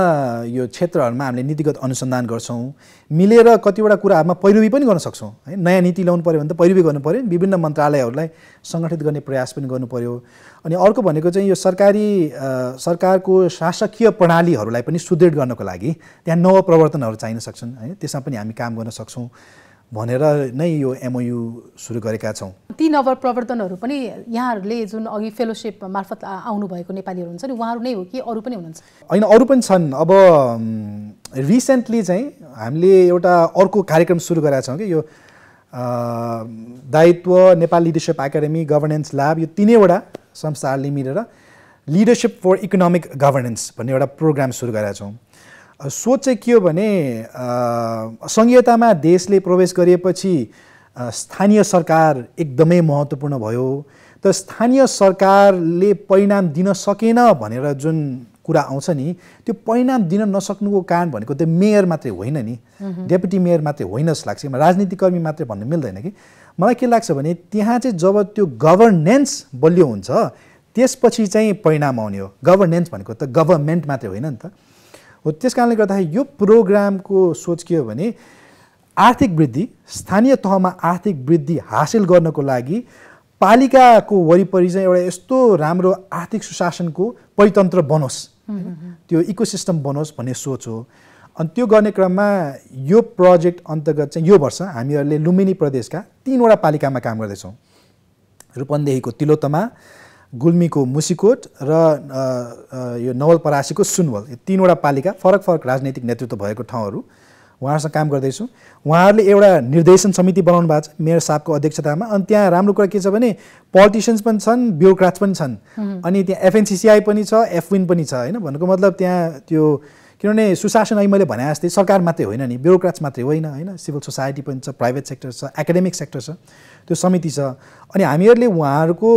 यो क्षेत्रहरूमा हामीले नीतिगत अनुसन्धान गर्छौँ मिलेर कतिवटा कुराहरूमा पैरवी पनि गर्न सक्छौँ है नयाँ नीति ल्याउनु पऱ्यो भने त पैरवी गर्नु पऱ्यो विभिन्न मन्त्रालयहरूलाई सङ्गठित गर्ने प्रयास पनि गर्नु पऱ्यो अनि अर्को भनेको चाहिँ यो सरकारको शासकीय प्रणालीहरूलाई पनि सुदृढ गर्नको लागि त्यहाँ नवप्रवर्तनहरू चाहिन सक्छन् है त्यसमा पनि हामी काम गर्न सक्छौँ भनेर नै यो एमओयू सुरु गरेका छौँ ती नवप्रवर्तनहरू पनि यहाँहरूले जुन अघि फेलोसिप मार्फत आउनुभएको नेपालीहरू हुन्छ नि उहाँहरू नै हो कि अरू पनि हुनुहुन्छ होइन अरू पनि छन् अब रिसेन्टली चाहिँ हामीले एउटा अर्को कार्यक्रम सुरु गरेका छौँ कि यो दायित्व Nepal leadership academy governance lab यो तीनैवटा संस्थाहरूले मिलेर लिडरसिप फर इकोनोमिक गभर्नेन्स भन्ने एउटा प्रोग्राम सुरु गरेका छौँ सोच चाहिँ के हो भने संघीयतामा देशले प्रवेश गरेपछि स्थानीय सरकार एकदमै महत्त्वपूर्ण भयो तर स्थानीय सरकारले परिणाम दिन सकेन भनेर जुन कुरा आउँछ नि त्यो परिणाम दिन नसक्नुको कारण भनेको त्यो मेयर मात्रै होइन नि डेपुटी मेयर मात्रै होइन जस्तो लाग्छ राजनीतिकर्मी मात्रै भन्नु मिल्दैन कि मलाई के लाग्छ भने त्यहाँ चाहिँ जब त्यो गभर्नेन्स बलियो हुन्छ त्यसपछि चाहिँ परिणाम आउने हो गभर्नेन्स भनेको त गभर्मेन्ट मात्रै होइन नि त हो त्यस कारणले गर्दाखेरि यो प्रोग्रामको सोच के हो भने आर्थिक वृद्धि स्थानीय तहमा आर्थिक वृद्धि हासिल गर्नको लागि पालिकाको वरिपरि चाहिँ एउटा यस्तो राम्रो आर्थिक सुशासनको परितन्त्र बनोस् त्यो इकोसिस्टम बनोस् भन्ने सोच हो अनि त्यो गर्ने क्रममा यो प्रोजेक्ट अन्तर्गत चाहिँ यो वर्ष हामीहरूले लुम्बिनी प्रदेशका 3वटा पालिकामा काम गर्दैछौँ रूपन्देहीको तिलोत्तमा गुल्मीको मुसिकोट र यो नवलपरासीको सुनवल यो 3वटा पालिका फरक फरक राजनैतिक नेतृत्व भएको ठाउँहरू उहाँहरूसँग काम गर्दैछु उहाँहरूले एउटा निर्देशन समिति बनाउनु भएको छ मेयर साहबको अध्यक्षतामा अनि त्यहाँ राम्रो कुरा के छ भने पोलिटिसियन्स पनि छन् ब्युरोक्राट्स पनि छन् अनि त्यहाँ एफएनसिसिआई पनि छ एफविन पनि छ होइन भन्नुको मतलब त्यहाँ त्यो किनभने सुशासन अहिले मैले भने जस्तै सरकार मात्रै होइन नि ब्युरोक्राट्स मात्रै होइन सिभिल सोसाइटी पनि छ प्राइभेट सेक्टर छ एकाडेमिक सेक्टर छ त्यो समिति छ अनि हामीहरूले उहाँहरूको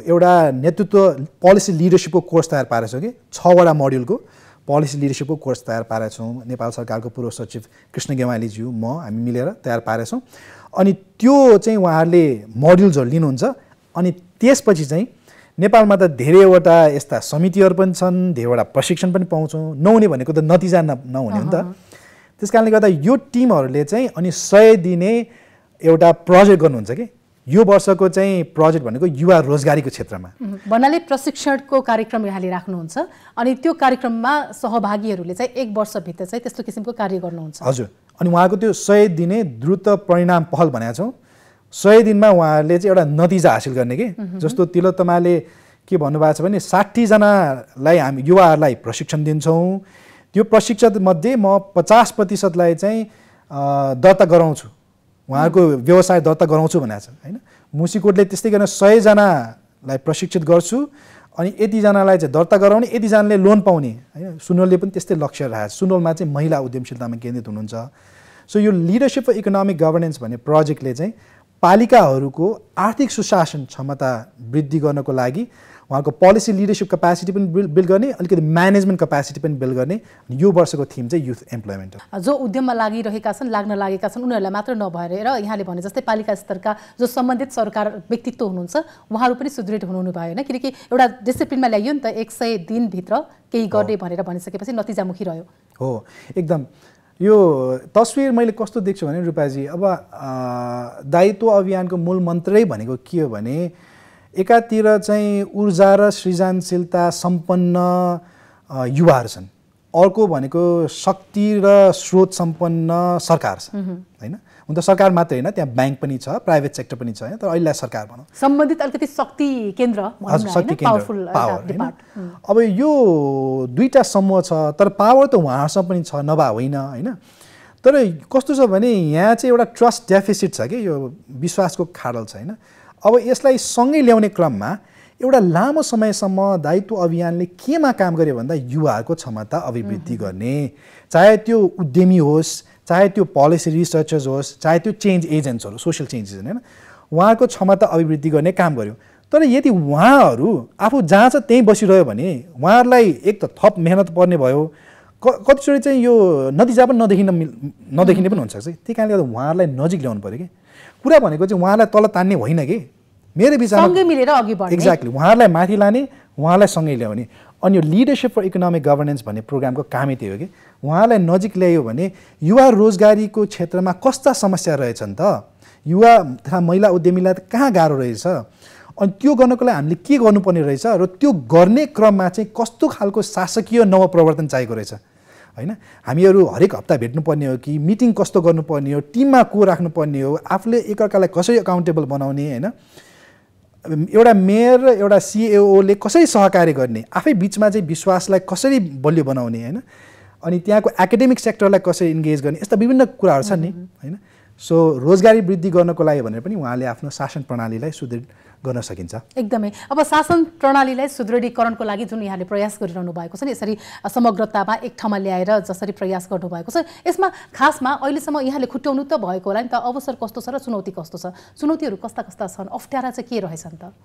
एउटा नेतृत्व पोलिसी लिडरसिपको कोर्स तयार पारेछौँ कि 6वटा मोड्युलको पोलिसी लिडरसिपको कोर्स तयार पारेका छौँ नेपाल सरकारको पूर्व सचिव कृष्ण गेवालीज्यू म हामी मिलेर तयार पारेछौँ अनि त्यो चाहिँ उहाँहरूले मोड्युल्सहरू लिनुहुन्छ अनि त्यसपछि चाहिँ नेपालमा त धेरैवटा यस्ता समितिहरू पनि छन् धेरैवटा प्रशिक्षण पनि पाउँछौँ नहुने भनेको त नतिजा नहुने हो नि त त्यस कारणले गर्दा यो टिमहरूले चाहिँ अनि 100 दिने एउटा प्रोजेक्ट गर्नुहुन्छ कि यो वर्षको चाहिँ प्रोजेक्ट भनेको युवा रोजगारीको क्षेत्रमा भन्नाले प्रशिक्षणको कार्यक्रम यहाँले राख्नुहुन्छ अनि त्यो कार्यक्रममा सहभागीहरूले चाहिँ 1 वर्षभित्र चाहिँ त्यस्तो किसिमको कार्य गर्नुहुन्छ। हजुर, अनि उहाँको त्यो 100 दिने द्रुत परिणाम पहल भनेका छौँ। 100 दिनमा उहाँहरूले चाहिँ एउटा नतिजा हासिल गर्ने कि जस्तो तिलोत्तमाले के भन्नुभएको छ भने 60 जनालाई हामी युवाहरूलाई प्रशिक्षण दिन्छौँ, त्यो प्रशिक्षणमध्ये म 50% चाहिँ दर्ता गराउँछु, उहाँहरूको व्यवसाय दर्ता गराउँछु भनेको छ होइन। मुसिकोटले त्यस्तै गर्न 100 जनालाई प्रशिक्षित गर्छु अनि यतिजनालाई चाहिँ दर्ता गराउने, यतिजनाले लोन पाउने होइन। सुनोलले पनि त्यस्तै लक्ष्य राखेको छ। सुनोलमा चाहिँ महिला उद्यमशीलतामा केन्द्रित हुनुहुन्छ। सो यो लिडरसिप फर इकोनोमिक गभर्नेन्स भन्ने प्रोजेक्टले चाहिँ पालिकाहरूको आर्थिक सुशासन क्षमता वृद्धि गर्नको लागि उहाँको पोलिसी लिडरसिप क्यापासिटी पनि बिल्ड गर्ने, अलिकति म्यानेजमेन्ट क्यापासिटी पनि बिल्ड गर्ने। यो वर्षको थिम चाहिँ युथ एम्प्लोइमेन्ट हो। जो उद्यममा लागिरहेका छन्, लाग्न लागेका छन्, उनीहरूलाई मात्र नभएर यहाँले भने जस्तै पालिका स्तरका जो सम्बन्धित सरकार व्यक्तित्व हुनुहुन्छ उहाँहरू पनि सुदृढ हुनु भयो होइन, किनकि एउटा डिसिप्लिनमा ल्याइयो नि त। 100 दिनभित्र केही गर्ने भनेर भनिसकेपछि नतिजामुखी रह्यो। हो, एकदम। यो तस्विर मैले कस्तो देख्छु भने रूपाजी, अब दायित्व अभियानको मूल मन्त्रै भनेको के हो भने एकातिर चाहिँ ऊर्जा र सृजनशीलता सम्पन्न युवाहरू छन्, अर्को भनेको शक्ति र स्रोत सम्पन्न सरकार छ होइन। हुन त सरकार मात्रै होइन, त्यहाँ ब्याङ्क पनि छ, प्राइभेट सेक्टर पनि छ होइन, तर अहिले सरकार भनौँ सम्बन्धित अलिकति शक्ति केन्द्र, शक्ति केन्द्र, पावर। अब यो दुईटा समूह छ, तर पावर त उहाँहरूसँग पनि छ, नभए होइन होइन। तर कस्तो छ भने यहाँ चाहिँ एउटा ट्रस्ट डेफिसिट छ कि, यो विश्वासको खाडल छ होइन। अब यसलाई सँगै ल्याउने क्रममा एउटा लामो समयसम्म दायित्व अभियानले केमा काम गर्यो भन्दा युवाहरूको क्षमता अभिवृद्धि गर्ने, चाहे त्यो उद्यमी होस्, चाहे त्यो पोलिसी रिसर्चर्स होस्, चाहे त्यो चेन्ज एजेन्ट्सहरू, सोसियल चेन्जेस होइन, उहाँको क्षमता अभिवृद्धि गर्ने काम गर्यो। तर यदि उहाँहरू आफू जहाँ छ त्यहीँ बसिरह्यो भने उहाँहरूलाई एक त थप मेहनत पर्ने भयो, कतिचोटि चाहिँ यो नतिजा पनि नदेखिने पनि हुनसक्छ। त्यही कारणले गर्दा उहाँहरूलाई नजिक ल्याउनु पऱ्यो कि। कुरा भनेको चाहिँ उहाँलाई तल तान्ने होइन कि, मेरो विचारमा सँगै मिलेर अघि बढ्ने। एक्ज्याक्टली, उहाँहरूलाई माथि लाने, उहाँलाई सँगै ल्याउने। अनि यो लिडरसिप फर इकोनोमिक गभर्नेन्स भन्ने प्रोग्रामको कामै त्यही हो कि उहाँलाई नजिक ल्यायो भने युवा रोजगारीको क्षेत्रमा कस्ता समस्या रहेछन् त, युवा तथा महिला उद्यमीलाई त कहाँ गाह्रो रहेछ, अनि त्यो गर्नको लागि हामीले के गर्नुपर्ने रहेछ र त्यो गर्ने क्रममा चाहिँ कस्तो खालको शासकीय नवप्रवर्तन चाहिएको रहेछ होइन। हामीहरू हरेक हप्ता भेट्नुपर्ने हो कि, मिटिङ कस्तो गर्नुपर्ने हो, टिममा को राख्नुपर्ने हो, आफूले एकअर्कालाई कसरी अकाउन्टेबल बनाउने होइन, एउटा मेयर र एउटा सिएओले कसरी सहकार्य गर्ने, आफै बिचमा चाहिँ विश्वासलाई कसरी बलियो बनाउने होइन, अनि त्यहाँको एकाडेमिक सेक्टरलाई कसरी इन्गेज गर्ने, यस्ता विभिन्न कुराहरू छन् नि होइन। सो रोजगारी वृद्धि गर्नको लागि भनेर पनि उहाँले आफ्नो शासन प्रणालीलाई सुदृढ गर्न सकिन्छ। एकदमै। अब शासन प्रणालीलाई सुदृढीकरणको लागि जुन यहाँले प्रयास गरिरहनु भएको छ नि, यसरी समग्रतामा एक ठाउँमा ल्याएर जसरी प्रयास गर्नुभएको छ, यसमा खासमा अहिलेसम्म यहाँले खुट्याउनु त भएको होला नि त, अवसर कस्तो छ र चुनौती कस्तो छ, चुनौतीहरू कस्ता कस्ता छन्, अप्ठ्यारा चाहिँ के रहेछन् त?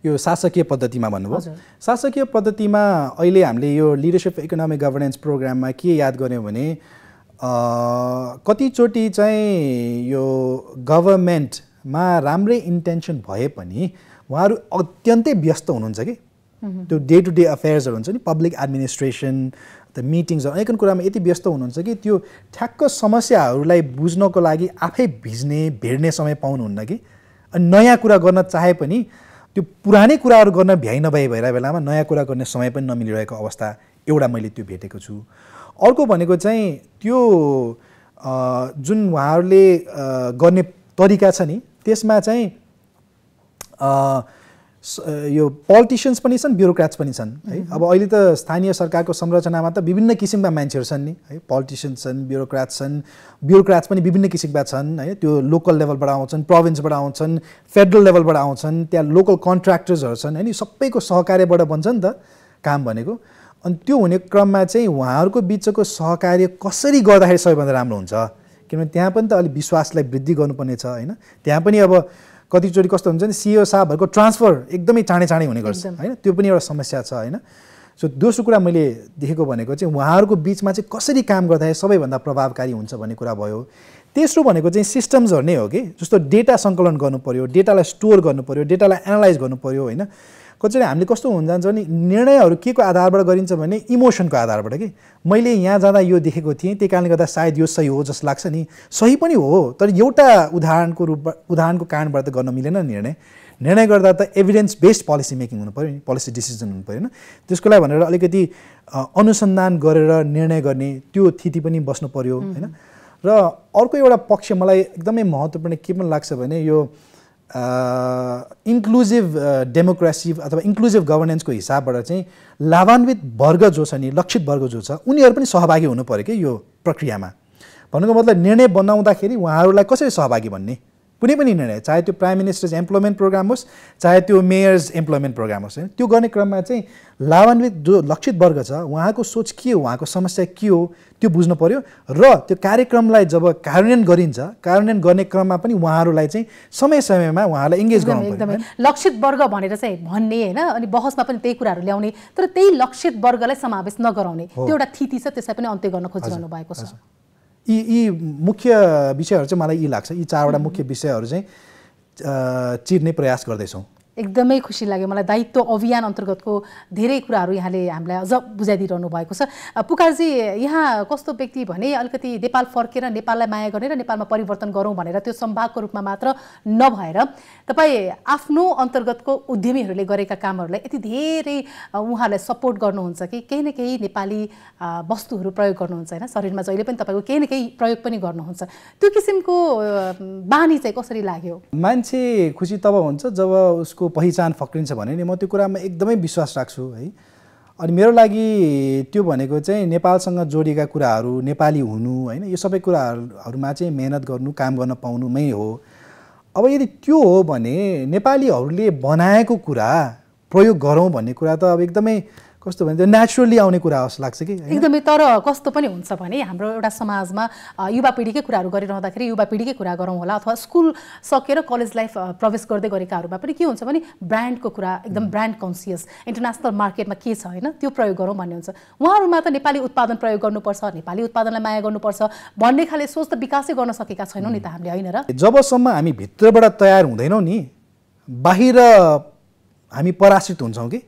यो शासकीय पद्धतिमा भन्नुभयो। शासकीय पद्धतिमा अहिले हामीले यो लिडरसिप इकोनोमिक गभर्नेन्स प्रोग्राममा के याद गऱ्यौँ भने कतिचोटि चाहिँ यो गभर्मेन्टमा राम्रै इन्टेन्सन भए पनि उहाँहरू अत्यन्तै व्यस्त हुनुहुन्छ कि, त्यो डे टु डे अफेयर्सहरू हुन्छ नि, पब्लिक एडमिनिस्ट्रेसन, द मिटिङ्सहरू, अनेक कुरामा यति व्यस्त हुनुहुन्छ कि त्यो ठ्याक्क समस्याहरूलाई बुझ्नको लागि आफै भेड्ने समय पाउनुहुन्न कि। अनि नयाँ कुरा गर्न चाहे पनि त्यो पुरानै कुराहरू गर्न भ्याइ नभए भइरहेको बेलामा नयाँ कुरा गर्ने समय पनि नमिलिरहेको अवस्था एउटा मैले त्यो भेटेको छु। अर्को भनेको चाहिँ त्यो जुन उहाँहरूले गर्ने तरिका छ नि, त्यसमा चाहिँ यो पोलिटिसियन्स पनि छन्, ब्युरोक्राट्स पनि छन् है। अब अहिले त स्थानीय सरकारको संरचनामा त विभिन्न किसिमका मान्छेहरू छन् नि है, पोलिटिसियन्स छन्, ब्युरोक्राट्स पनि विभिन्न किसिमका छन् है। त्यो लोकल लेभलबाट आउँछन्, प्रोभिन्सबाट आउँछन्, फेडरल लेभलबाट आउँछन्, त्यहाँ लोकल कन्ट्र्याक्टर्सहरू छन् होइन, सबैको सहकार्यबाट बन्छ नि त काम भनेको। अनि त्यो हुने क्रममा चाहिँ उहाँहरूको बिचको सहकार्य कसरी गर्दाखेरि सबैभन्दा राम्रो हुन्छ, किनभने त्यहाँ पनि त अलिक विश्वासलाई वृद्धि गर्नुपर्ने छ होइन। त्यहाँ पनि अब कतिचोटि कस्तो हुन्छ नि, सिइओ साहबहरूको ट्रान्सफर एकदमै चाँडै हुने गर्छ होइन, त्यो पनि एउटा समस्या छ होइन। सो दोस्रो कुरा मैले देखेको भनेको चाहिँ उहाँहरूको बिचमा चाहिँ कसरी काम गर्दाखेरि सबैभन्दा प्रभावकारी हुन्छ भन्ने कुरा भयो। तेस्रो भनेको चाहिँ सिस्टम्सहरू नै हो कि, जस्तो डेटा सङ्कलन गर्नु पऱ्यो, डेटालाई स्टोर गर्नु पऱ्यो, डेटालाई एनालाइज गर्नु पऱ्यो होइन। कतिचोटि हामीले कस्तो हुन जान्छ भने निर्णयहरू के को आधारबाट गरिन्छ भने इमोसनको आधारबाट कि मैले यहाँ जाँदा यो देखेको थिएँ त्यही कारणले गर्दा सायद यो सही हो जस्तो लाग्छ नि। सही पनि हो, तर एउटा उदाहरणको कारणबाट त गर्न मिलेन निर्णय गर्दा त एभिडेन्स बेस्ड पोलिसी मेकिङ हुनु पऱ्यो नि, पोलिसी डिसिजन हुनु पऱ्यो होइन। त्यसको लागि भनेर अलिकति अनुसन्धान गरेर निर्णय गर्ने त्यो स्थिति पनि बस्नु पऱ्यो होइन। र अर्को एउटा पक्ष मलाई एकदमै महत्त्वपूर्ण के पनि लाग्छ भने यो इन्क्लुजिभ डेमोक्रेसी अथवा इन्क्लुजिभ गभर्नेन्सको हिसाबबाट चाहिँ लाभान्वित वर्ग जो छ नि, लक्षित वर्ग जो छ उनीहरू पनि सहभागी हुनु पऱ्यो कि यो प्रक्रियामा। भन्नुको मतलब निर्णय बनाउँदाखेरि उहाँहरूलाई कसरी सहभागी भन्ने, कुनै पनि निर्णय चाहे त्यो प्राइम मिनिस्टर्स एम्प्लोइमेन्ट प्रोग्राम होस् चाहे त्यो मेयर्स एम्प्लोइमेन्ट प्रोग्राम होस् होइन, त्यो गर्ने क्रममा चाहिँ लाभान्वित जो लक्षित वर्ग छ उहाँको सोच के हो, उहाँको समस्या के हो त्यो बुझ्नु पऱ्यो। र त्यो कार्यक्रमलाई जब कार्यान्वयन गरिन्छ, कार्यान्वयन गर्ने क्रममा पनि उहाँहरूलाई चाहिँ समय समयमा उहाँहरूलाई इङ्गेज गराउनु एकदमै लक्षित वर्ग भनेर चाहिँ भन्ने होइन, अनि बहसमा पनि त्यही कुराहरू ल्याउने, तर त्यही लक्षित वर्गलाई समावेश नगराउने त्यो एउटा थिति छ, त्यसलाई पनि अन्त्य गर्न खोजिरहनु भएको छ। यी मुख्य विषयहरू चाहिँ मलाई यी लाग्छ, यी चारवटा मुख्य विषयहरू चाहिँ चिर्ने प्रयास गर्दैछौँ। एकदमै खुसी लाग्यो मलाई। दायित्व अभियान अन्तर्गतको धेरै कुराहरू यहाँले हामीलाई अझ बुझाइदिइरहनु भएको छ। पुकारजी, यहाँ कस्तो व्यक्ति भने अलिकति नेपाल फर्केर नेपाललाई माया गर्ने र नेपालमा परिवर्तन गरौँ भनेर त्यो सम्भागको रूपमा मात्र नभएर तपाईँ आफ्नो अन्तर्गतको उद्यमीहरूले गरेका कामहरूलाई यति धेरै उहाँहरूलाई सपोर्ट गर्नुहुन्छ कि केही न केही नेपाली वस्तुहरू प्रयोग गर्नुहुन्छ होइन, शरीरमा जहिले पनि तपाईँको केही न केही प्रयोग पनि गर्नुहुन्छ, त्यो किसिमको बानी चाहिँ कसरी लाग्यो? मान्छे खुसी तब हुन्छ जब उसको पहिचान फक्रिन्छ भने नि, म त्यो कुरामा एकदमै विश्वास राख्छु है। अनि मेरो लागि त्यो भनेको चाहिँ नेपालसँग जोडिएका कुराहरू, नेपाली हुनु होइन, यो सबै कुराहरूमा चाहिँ मेहनत गर्नु, काम गर्न पाउनुमै हो। अब यदि त्यो हो भने नेपालीहरूले बनाएको कुरा प्रयोग गरौँ भन्ने कुरा त अब एकदमै कस्तो भने त्यो नेचुरली आउने कुरा जस्तो लाग्छ कि एकदमै। तर कस्तो पनि हुन्छ भने हाम्रो एउटा समाजमा युवा पिँढीकै कुराहरू गरिरहँदाखेरि युवा पिँढीकै कुरा गरौँ होला, अथवा स्कुल सकेर कलेज लाइफ प्रवेश गर्दै गरेकाहरूमा पनि के हुन्छ भने ब्रान्डको कुरा, एकदम ब्रान्ड कन्सियस, इन्टरनेसनल मार्केटमा के छ होइन त्यो प्रयोग गरौँ भन्ने हुन्छ। उहाँहरूमा त नेपाली उत्पादन प्रयोग गर्नुपर्छ, नेपाली उत्पादनलाई माया गर्नुपर्छ भन्ने खाले सोच त विकासै गर्न सकेका छैनौँ नि त हामीले होइन र। जबसम्म हामी भित्रबाट तयार हुँदैनौँ नि, बाहिर हामी पराश्रित हुन्छौँ कि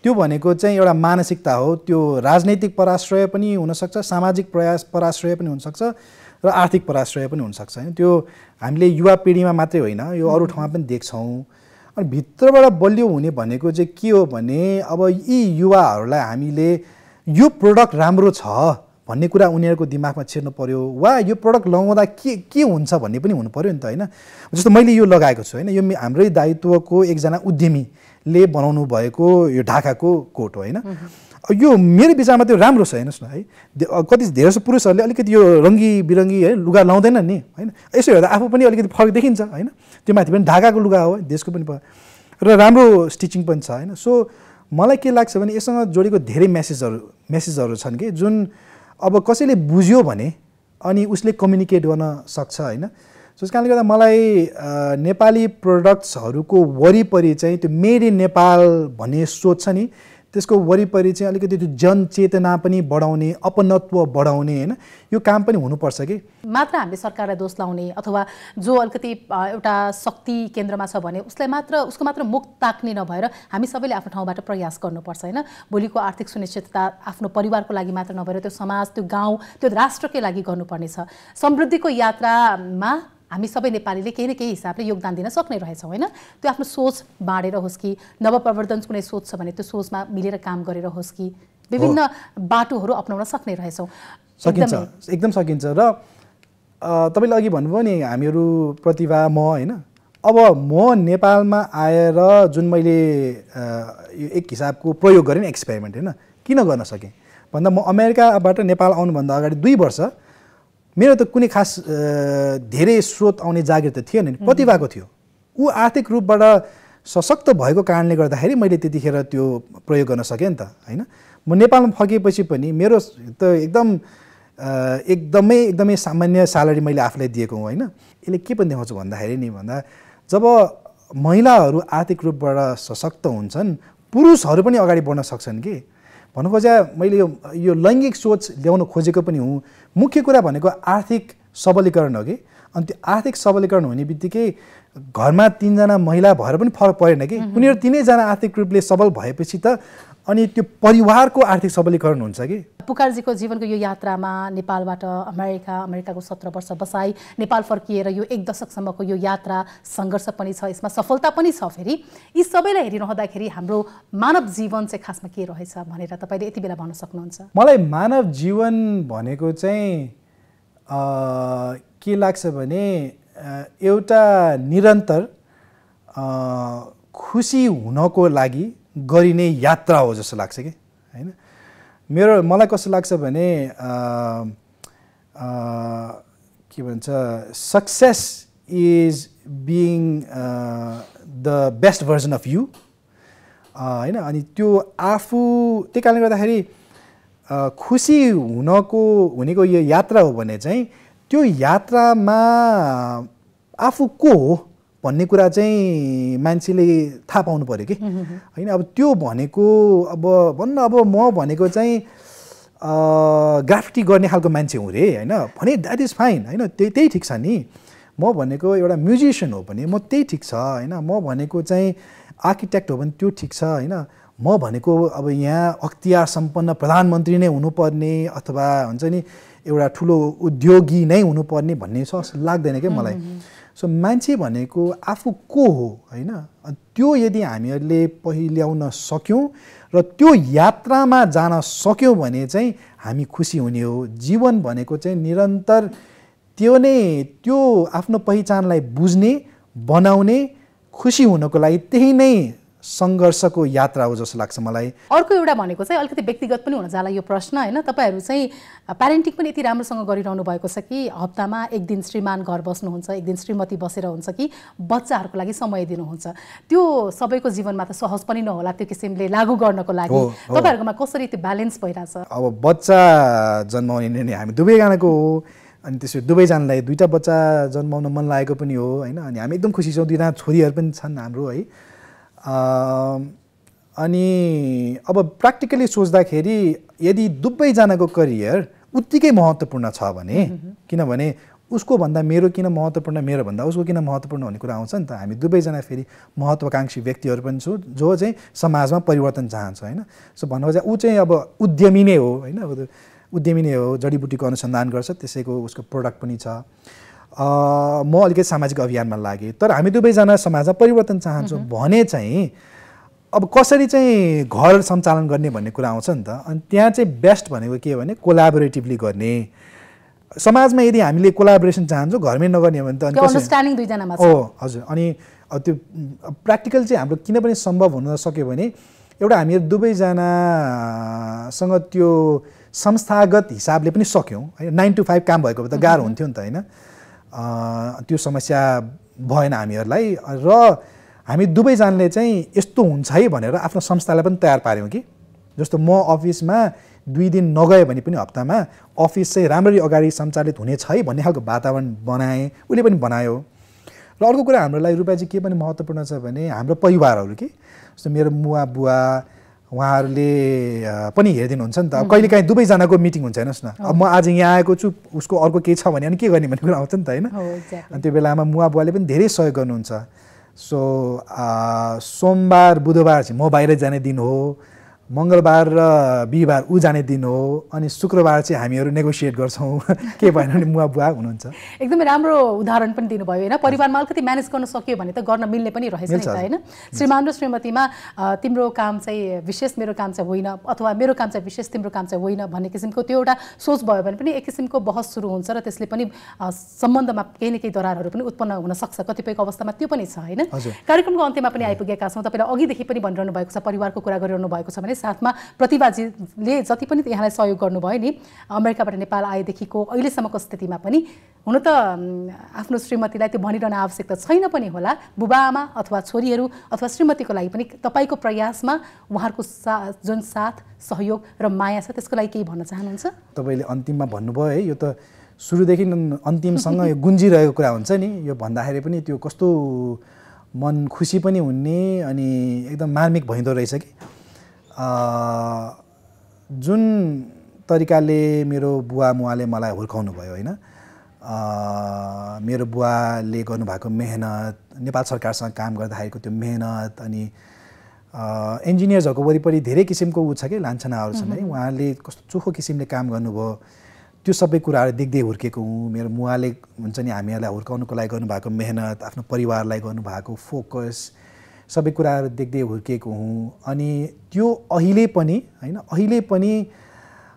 त्यो भनेको चाहिँ एउटा मानसिकता हो। त्यो राजनैतिक पराश्रय पनि हुनसक्छ, सामाजिक पराश्रय पनि हुनसक्छ र आर्थिक पराश्रय पनि हुनसक्छ होइन। त्यो हामीले युवा पिँढीमा मात्रै होइन, यो अरू ठाउँमा पनि देख्छौँ। अनि भित्रबाट बलियो हुने भनेको चाहिँ के हो भने अब यी युवाहरूलाई हामीले यो प्रोडक्ट राम्रो छ भन्ने कुरा उनीहरूको दिमागमा छिर्नु पर्यो, वा यो प्रोडक्ट लगाउँदा के हुन्छ भन्ने पनि हुनु पर्यो नि त होइन। जस्तो मैले यो लगाएको छु होइन, यो हाम्रै दायित्वको एकजना उद्यमीले बनाउनु भएको यो ढाकाको कोट हो होइन। यो मेरो विचारमा त्यो राम्रो छ हेर्नुहोस् न है। कति धेरै जसो पुरुषहरूले अलिकति यो रङ्गी बिरङ्गी है लुगा लाउँदैन नि होइन, यसो हेर्दा आफू पनि अलिकति फरक देखिन्छ होइन। त्यो माथि पनि ढाकाको लुगा हो, देशको पनि र राम्रो स्टिचिङ पनि छ होइन। सो मलाई के लाग्छ भने यससँग जोडेको धेरै मेसेजहरू छन् कि जुन अब कसैले बुझ्यो भने अनि उसले कम्युनिकेट गर्न सक्छ होइन। सो त्यस कारणले गर्दा मलाई नेपाली प्रडक्ट्सहरूको वरिपरि चाहिँ त्यो मेड इन नेपाल भन्ने सोच छ नि, त्यसको वरिपरि चाहिँ अलिकति त्यो जनचेतना पनि बढाउने, अपनत्व बढाउने होइन, यो काम पनि हुनुपर्छ कि। मात्र हामीले सरकारलाई दोष लाउने अथवा जो अलिकति एउटा शक्ति केन्द्रमा छ भने उसको मात्र मुख ताक्ने नभएर हामी सबैले आफ्नो ठाउँबाट प्रयास गर्नुपर्छ होइन। भोलिको आर्थिक सुनिश्चितता आफ्नो परिवारको लागि मात्र नभएर त्यो समाज, त्यो गाउँ, त्यो राष्ट्रकै लागि गर्नुपर्ने छ। समृद्धिको यात्रामा हामी सबै नेपालीले केही न केही हिसाबले योगदान दिन सक्ने रहेछौँ होइन। त्यो आफ्नो सोच बाँडेर होस् कि नवप्रवर्धन कुनै सोच छ भने त्यो सोचमा मिलेर काम गरेर होस् कि विभिन्न बाटोहरू अपनाउन सक्ने रहेछौँ। सकिन्छ, एकदम सकिन्छ। र तपाईँले अघि भन्नुभयो नि हामीहरू प्रतिभा म होइन, अब म नेपालमा आएर जुन मैले एक हिसाबको प्रयोग गरेँ नि एक्सपेरिमेन्ट होइन, किन गर्न सकेँ भन्दा म अमेरिकाबाट नेपाल आउनुभन्दा अगाडि 2 वर्ष मेरो त कुनै खास धेरै स्रोत आउने जागिर त थिएन नि, प्रतिभाको थियो। ऊ आर्थिक रूपबाट सशक्त भएको कारणले गर्दाखेरि मैले त्यतिखेर त्यो प्रयोग गर्न सकेँ नि त होइन। म नेपालमा फर्केपछि पनि मेरो त एकदमै सामान्य स्यालेरी मैले आफूलाई दिएको हुँ होइन। यसले के पनि देखाउँछु भन्दाखेरि नि भन्दा जब महिलाहरू आर्थिक रूपबाट सशक्त हुन्छन्, पुरुषहरू पनि अगाडि बढ्न सक्छन् कि। भन्नु खोजा मैले यो लैङ्गिक सोच ल्याउन खोजेको पनि हुँ। मुख्य कुरा भनेको आर्थिक सबलीकरण हो कि। अनि त्यो आर्थिक सबलीकरण हुने बित्तिकै घरमा 3 जना महिला भएर पनि फरक परेन कि। उनीहरू 3 जना आर्थिक रूपले सबल भएपछि त अनि त्यो परिवारको आर्थिक सबलीकरण हुन्छ कि। पुकारजीको जीवनको यो यात्रामा नेपालबाट अमेरिकाको 17 वर्ष बसाई, नेपाल फर्किएर यो 1 दशकसम्मको यो यात्रा सङ्घर्ष पनि छ, यसमा सफलता पनि छ। फेरि यी सबैलाई हेरिरहँदाखेरि हाम्रो मानव जीवन चाहिँ खासमा के रहेछ भनेर तपाईँले यति बेला भन्न सक्नुहुन्छ? मलाई मानव जीवन भनेको चाहिँ के लाग्छ भने एउटा निरन्तर खुसी हुनको लागि गरिने यात्रा हो जस्तो लाग्छ कि हैन। मलाई कस्तो लाग्छ भने के भन्छ, success is being the best version of you हैन। अनि त्यो आफू त्यही कारणले गर्दाखेरि खुसी हुनेको यो यात्रा हो भने चाहिँ त्यो यात्रामा आफू को हो भन्ने कुरा चाहिँ मान्छेले थाहा पाउनु पर्यो कि हैन। अब त्यो भनेको अब म भनेको चाहिँ ग्राफिटी गर्ने खालको मान्छे हुँ रे हैन भने द्याट इज फाइन हैन, त्यही ठिक छ नि। म भनेको एउटा म्युजिसियन हो भने म त्यही ठिक छ हैन। म भनेको चाहिँ आर्किटेक्ट हो भने त्यो ठिक छ हैन। म भनेको अब यहाँ अख्तियार सम्पन्न प्रधानमन्त्री नै हुनुपर्ने अथवा हुन्छ नि एउटा ठुलो उद्योगी नै हुनुपर्ने भन्ने लाग्दैन क्या मलाई। सो मान्छे भनेको आफू को हो हैन, त्यो यदि हामीहरूले पहिल्याउन सक्यौँ र त्यो यात्रामा जान सक्यौँ भने चाहिँ हामी खुसी हुने हो। जीवन भनेको चाहिँ निरन्तर त्यो आफ्नो पहिचानलाई बुझ्ने, बनाउने, खुसी हुनको लागि त्यही नै सङ्घर्षको यात्रा हो जस्तो लाग्छ मलाई। अर्को एउटा भनेको चाहिँ अलिकति व्यक्तिगत पनि हुन जाला यो प्रश्न हैन। तपाईँहरू चाहिँ प्यारेन्टिङ पनि यति राम्रोसँग गरिरहनु भएको छ कि हप्तामा 1 दिन श्रीमान घर बस्नुहुन्छ, 1 दिन श्रीमती बसेर हुन्छ कि बच्चाहरूको लागि समय दिनुहुन्छ। त्यो सबैको जीवनमा त सहज पनि नहोला त्यो किसिमले लागू गर्नको लागि। तपाईँहरूकोमा कसरी त्यो ब्यालेन्स भइरहेछ? अब बच्चा जन्माउने निर्णय हामी दुवैजनाको हो। अनि त्यसरी दुवैजनालाई 2टा बच्चा जन्माउन मन लागेको पनि हो हैन। अनि हामी एकदम खुसी छौँ, 2जना छोरीहरू पनि छन् हाम्रो है। अनि अब प्र्याक्टिकली सोच्दाखेरि यदि दुवैजनाको करियर उत्तिकै महत्त्वपूर्ण छ भने, किनभने उसको भन्दा मेरो किन महत्त्वपूर्ण, मेरो भन्दा उसको किन महत्त्वपूर्ण भन्ने कुरा आउँछ नि त। हामी दुवैजना फेरि महत्त्वाकांक्षी व्यक्तिहरू पनि छौँ जो चाहिँ समाजमा परिवर्तन चाहन्छ हैन। सो भन्नु चाहिँ ऊ चाहिँ अब उद्यमी नै हो हैन, उद्यमी नै हो, जडीबुटीको अनुसन्धान गर्छ, त्यसैको उसको प्रोडक्ट पनि छ। म अलिकति सामाजिक अभियानमा लागेँ, तर हामी दुवैजना समाजमा परिवर्तन चाहन्छौँ भने चाहिँ अब कसरी चाहिँ घर सञ्चालन गर्ने भन्ने कुरा आउँछ नि त। अनि त्यहाँ चाहिँ बेस्ट भनेको के हो भने कोलाबोरेटिभली गर्ने। समाजमा यदि हामीले कोलाबोरेसन चाहन्छौँ घरमै नगर्ने भने त अन्डरस्ट्यान्डिङ दुईजनामा छ। हजुर। अनि त्यो प्र्याक्टिकल चाहिँ हाम्रो किन पनि सम्भव हुन सक्यो भने एउटा हामी दुवैजनासँग त्यो संस्थागत हिसाबले पनि सक्यौँ है। 9 to 5 काम भएको भए त गाह्रो हुन्थ्यो नि त हैन। त्यो समस्या भएन हामीहरूलाई र हामी दुवैजनाले चाहिँ यस्तो हुन्छ है भनेर आफ्नो संस्थालाई पनि तयार पार्यौँ कि। जस्तो म अफिसमा 2 दिन नगए भने पनि हप्तामा अफिस चाहिँ राम्ररी अगाडि सञ्चालित हुनेछ है भन्ने खालको वातावरण बनाएँ, उसले पनि बनायो। र अर्को कुरा हाम्रो लागि रुपैयाँ चाहिँ के पनि महत्त्वपूर्ण छ भने हाम्रो परिवारहरू कि। जस्तो मेरो मुवा बुवा उहाँहरूले पनि हेरिदिनुहुन्छ नि त। अब कहिलेकाहीँ दुवैजनाको मिटिङ हुन्छ हेर्नुहोस् न। अब म आज यहाँ आएको छु, उसको अर्को केही छ भने अनि के गर्ने भन्ने कुरा आउँछ नि त हैन। अनि त्यो बेलामा मुवा बुवाले पनि धेरै सहयोग गर्नुहुन्छ। सो सोमबार बुधबार चाहिँ म बाहिर जाने दिन हो, मङ्गलबार र बिहिबार ऊ जाने दिन हो, अनि शुक्रबार चाहिँ हामीहरू नेगोसिएट गर्छौँ के भएन भने मुवा बुवा हुनुहुन्छ। एकदमै राम्रो उदाहरण पनि दिनुभयो होइन। परिवारमा अलिकति म्यानेज गर्न सक्यो भने त गर्न मिल्ने पनि रहेछ नि त होइन। श्रीमान र श्रीमतीमा तिम्रो काम चाहिँ विशेष, मेरो काम चाहिँ होइन, अथवा मेरो काम चाहिँ विशेष, तिम्रो काम चाहिँ होइन भन्ने किसिमको त्यो एउटा सोच भयो भने पनि एक किसिमको बहस सुरु हुन्छ र त्यसले पनि सम्बन्धमा केही न केही दरारहरू पनि उत्पन्न हुन सक्छ। कतिपयको अवस्थामा त्यो पनि छ होइन। कार्यक्रमको अन्त्यमा पनि आइपुगेका छौँ। तपाईँले अघिदेखि पनि भनिरहनु भएको छ, परिवारको कुरा गरिरहनु भएको छ भने साथमा प्रतिभाजीले जति पनि यहाँलाई सहयोग गर्नुभयो नि अमेरिकाबाट नेपाल आएदेखिको अहिलेसम्मको स्थितिमा पनि, हुन त आफ्नो श्रीमतीलाई त्यो भनिरहन आवश्यकता छैन पनि होला, बुबाआमा अथवा छोरीहरू अथवा श्रीमतीको लागि पनि तपाईँको प्रयासमा उहाँहरूको जुन साथ सहयोग र माया छ त्यसको लागि केही भन्न चाहनुहुन्छ? तपाईँले अन्तिममा भन्नुभयो है, यो त सुरुदेखि अन्तिमसँग यो गुन्जिरहेको कुरा हुन्छ नि। यो भन्दाखेरि पनि त्यो कस्तो मन खुसी पनि हुने अनि एकदम मार्मिक भइँदो रहेछ कि। जुन तरिकाले मेरो बुवा मुवाले मलाई हुर्काउनु भयो होइन, मेरो बुवाले गर्नुभएको मेहनत, नेपाल सरकारसँग काम गर्दाखेरिको त्यो मेहनत, अनि इन्जिनियर्सहरूको वरिपरि धेरै किसिमको ऊ छ कि लान्छनाहरू छन् है। उहाँले कस्तो चोखो किसिमले काम गर्नुभयो, त्यो सबै कुराहरू देख्दै हुर्केको हुँ। मेरो मुवाले हुन्छ नि हामीहरूलाई हुर्काउनुको लागि गर्नुभएको मेहनत, आफ्नो परिवारलाई गर्नुभएको फोकस, सबै कुराहरू देख्दै हुर्केको हुँ। अनि त्यो अहिले पनि होइन, अहिले पनि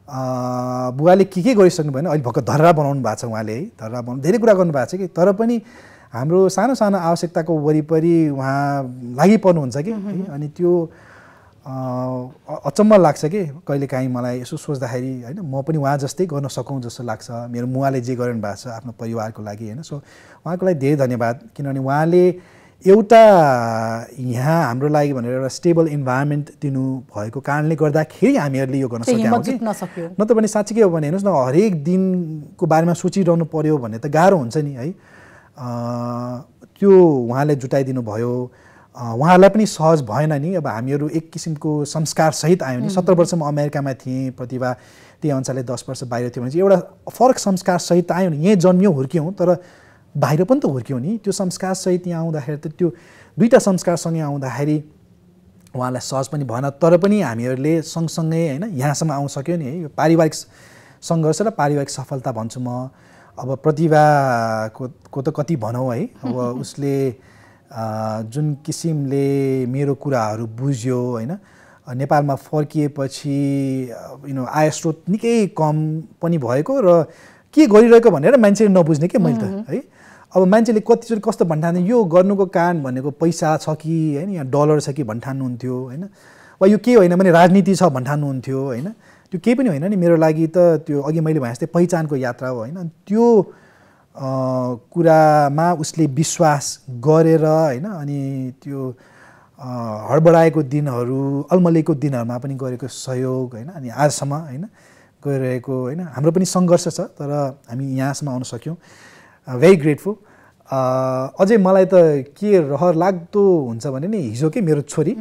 बुवाले के गरिसक्नु भएन, अहिले भर्खर धर्रा बनाउनु भएको छ उहाँले है, धर्रा बनाउनु धेरै कुरा गर्नुभएको छ कि, तर पनि हाम्रो सानो सानो आवश्यकताको वरिपरि उहाँ लागिपर्नुहुन्छ कि है। अनि त्यो अचम्म लाग्छ कि कहिलेकाहीँ मलाई यसो सोच्दाखेरि होइन, म पनि उहाँ जस्तै गर्न सकौँ जस्तो लाग्छ। मेरो मुवाले जे गरिरहनु भएको छ आफ्नो परिवारको लागि होइन, सो उहाँको लागि धेरै धन्यवाद। किनभने उहाँले एउटा यहाँ हाम्रो लागि भनेर एउटा स्टेबल इन्भाइरोमेन्ट दिनुभएको कारणले गर्दाखेरि हामीहरूले यो गर्न सक्यौँ। नत्र भने साँच्चै के हो भने हेर्नुहोस् न, हरेक दिनको बारेमा सोचिरहनु पर्यो भने त गाह्रो हुन्छ नि है। त्यो उहाँले जुटाइदिनु भयो। उहाँलाई पनि सहज भएन नि। अब हामीहरू एक किसिमको संस्कारसहित आयौँ नि। 17 वर्ष म अमेरिकामा थिएँ, प्रतिभा त्यही अनुसारले 10 वर्ष बाहिर थियो भने चाहिँ एउटा फरक संस्कारसहित आयौँ नि। यहीँ जन्मियौँ हुर्क्यौँ, तर बाहिर पनि त हुर्क्यौँ नि। त्यो संस्कारसहित यहाँ आउँदाखेरि त त्यो दुईवटा संस्कारसँगै आउँदाखेरि उहाँलाई सहज पनि भएन, तर पनि हामीहरूले सँगसँगै होइन यहाँसम्म आउन सक्यो नि है। यो पारिवारिक सङ्घर्ष र पारिवारिक सफलता भन्छु म। अब प्रतिभाको त कति भनौँ है। अब उसले जुन किसिमले मेरो कुराहरू बुझ्यो होइन, नेपालमा फर्किएपछि आय स्रोत निकै कम पनि भएको र के गरिरहेको भनेर मान्छेले नबुझ्ने के मैले त है। अब मान्छेले कतिचोटि कस्तो भन्ठान्थ्यो, यो गर्नुको कारण भनेको पैसा छ कि होइन, यहाँ डलर छ कि भन्ठान्नुहुन्थ्यो होइन, वा यो के होइन भने राजनीति छ भन्ठान्नुहुन्थ्यो होइन। त्यो केही पनि होइन नि, मेरो लागि त त्यो अघि मैले भने जस्तै पहिचानको यात्रा हो होइन। त्यो कुरामा उसले विश्वास गरेर होइन, अनि त्यो हडबडाएको दिनहरू, अल्मलीको दिनहरूमा पनि गरेको सहयोग होइन, अनि आजसम्म होइन गइरहेको होइन। हाम्रो पनि सङ्घर्ष छ, तर हामी यहाँसम्म आउन सक्यौँ। Very grateful. अझै मलाई त के रहर लाग्दो हुन्छ भने नि, हिजो के मेरो छोरी,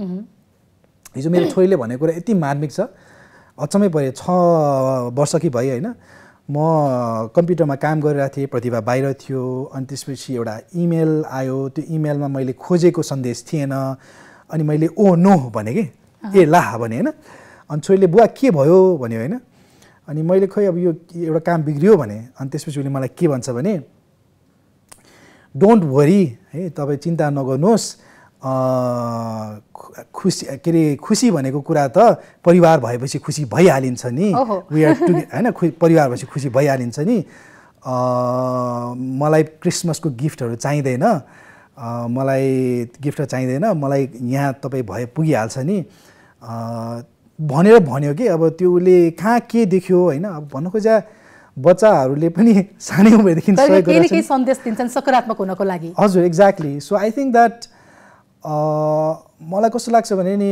हिजो मेरो छोरीले भनेको कुरा यति मार्मिक छ, अचम्मै पऱ्यो। 6 वर्ष कि भयो होइन, म कम्प्युटरमा काम गरिरहेको थिएँ, प्रतिभा बाहिर थियो। अनि त्यसपछि एउटा इमेल आयो, त्यो इमेलमा मैले खोजेको सन्देश थिएन, अनि मैले ओ नो भने कि ए ला भने होइन। अनि छोरीले बुवा के भयो भन्यो होइन। अनि मैले खोइ अब यो एउटा काम बिग्रियो भने। अनि त्यसपछि उसले मलाई के भन्छ भने, डोन्ट वरी है, तपाईँ चिन्ता नगर्नुहोस्, खुसी के अरे खुसी भनेको कुरा त परिवार भएपछि खुसी भइहालिन्छ नि। वी आर टु होइन, परिवार भएपछि खुसी भइहालिन्छ नि। मलाई क्रिसमसको गिफ्टहरू चाहिँदैन, मलाई गिफ्ट चाहिँदैन, मलाई यहाँ तपाईँ भए पुगिहाल्छ नि भनेर भन्यो कि। अब त्यो उसले कहाँ के देख्यो होइन। अब भन्नु खोजा बच्चाहरूले पनि सानै उमेरदेखि केही सन्देश दिन्छन् सकारात्मक हुनको लागि। हजुर, exactly. So I think that मलाई कस्तो लाग्छ भने नि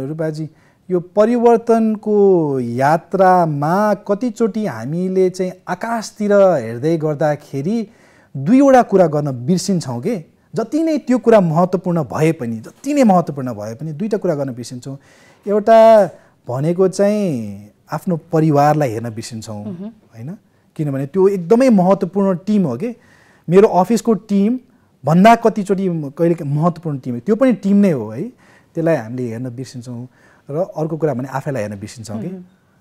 रूपाजी, यो परिवर्तनको यात्रामा कतिचोटि हामीले चाहिँ आकाशतिर हेर्दै गर्दाखेरि दुईवटा कुरा गर्न बिर्सिन्छौँ कि। जति नै त्यो कुरा महत्त्वपूर्ण भए पनि, जति नै महत्त्वपूर्ण भए पनि दुईवटा कुरा गर्न बिर्सिन्छौँ। एउटा भनेको चाहिँ आफ्नो परिवारलाई हेर्न बिर्सिन्छौँ होइन, किनभने त्यो एकदमै महत्त्वपूर्ण टिम हो कि। मेरो अफिसको टिम भन्दा कतिचोटि कहिले महत्त्वपूर्ण टिम, त्यो पनि टिम नै हो है। त्यसलाई हामीले हेर्न बिर्सिन्छौँ। र अर्को कुरा भने आफैलाई हेर्न बिर्सिन्छौँ कि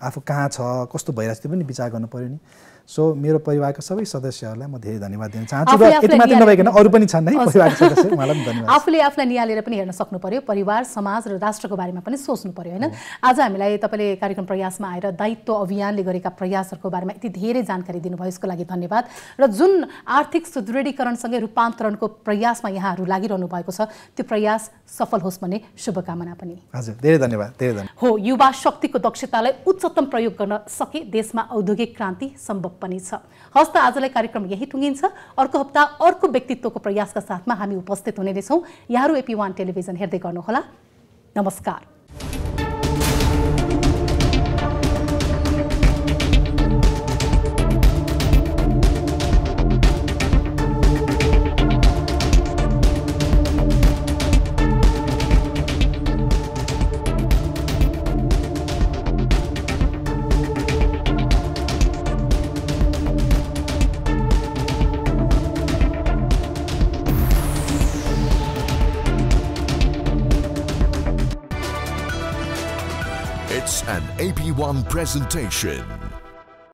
आफू कहाँ छ, कस्तो भइरहेको त्यो पनि विचार गर्नु पऱ्यो नि। सो मेरो परिवारका सबै सदस्यहरूलाई म धेरै धन्यवाद दिन चाहन्छु। र यति मात्रै नभइकन अरू पनि छन् है परिवारका सदस्य, उहाँलाई पनि धन्यवाद। आफूले आफूलाई निहालेर पनि हेर्न सक्नु पर्यो, परिवार, समाज र राष्ट्रको बारेमा पनि सोच्नु पर्यो होइन। आज हामीलाई तपाईँले कार्यक्रम प्रयासमा आएर दायित्व अभियानले गरेका प्रयासहरूको बारेमा यति धेरै जानकारी दिनुभयो, यसको लागि धन्यवाद। र जुन आर्थिक सुदृढीकरणसँगै रूपान्तरणको प्रयासमा यहाँहरू लागिरहनु भएको छ, त्यो प्रयास सफल होस् भन्ने शुभकामना पनि। हजुर, धेरै धन्यवाद, धेरै धन्यवाद। हो, युवा शक्तिको दक्षतालाई उच्चतम प्रयोग गर्न सके देशमा औद्योगिक क्रान्ति सम्भव पनि छ। हस्त आजलाई कार्यक्रम यही टुङ्गिन्छ। अर्को हप्ता अर्को व्यक्तित्वको प्रयासका साथमा हामी उपस्थित हुने नै छौँ। यहाँहरू AP1 टेलिभिजन हेर्दै गर्नुहोला। नमस्कार। An AP1 presentation.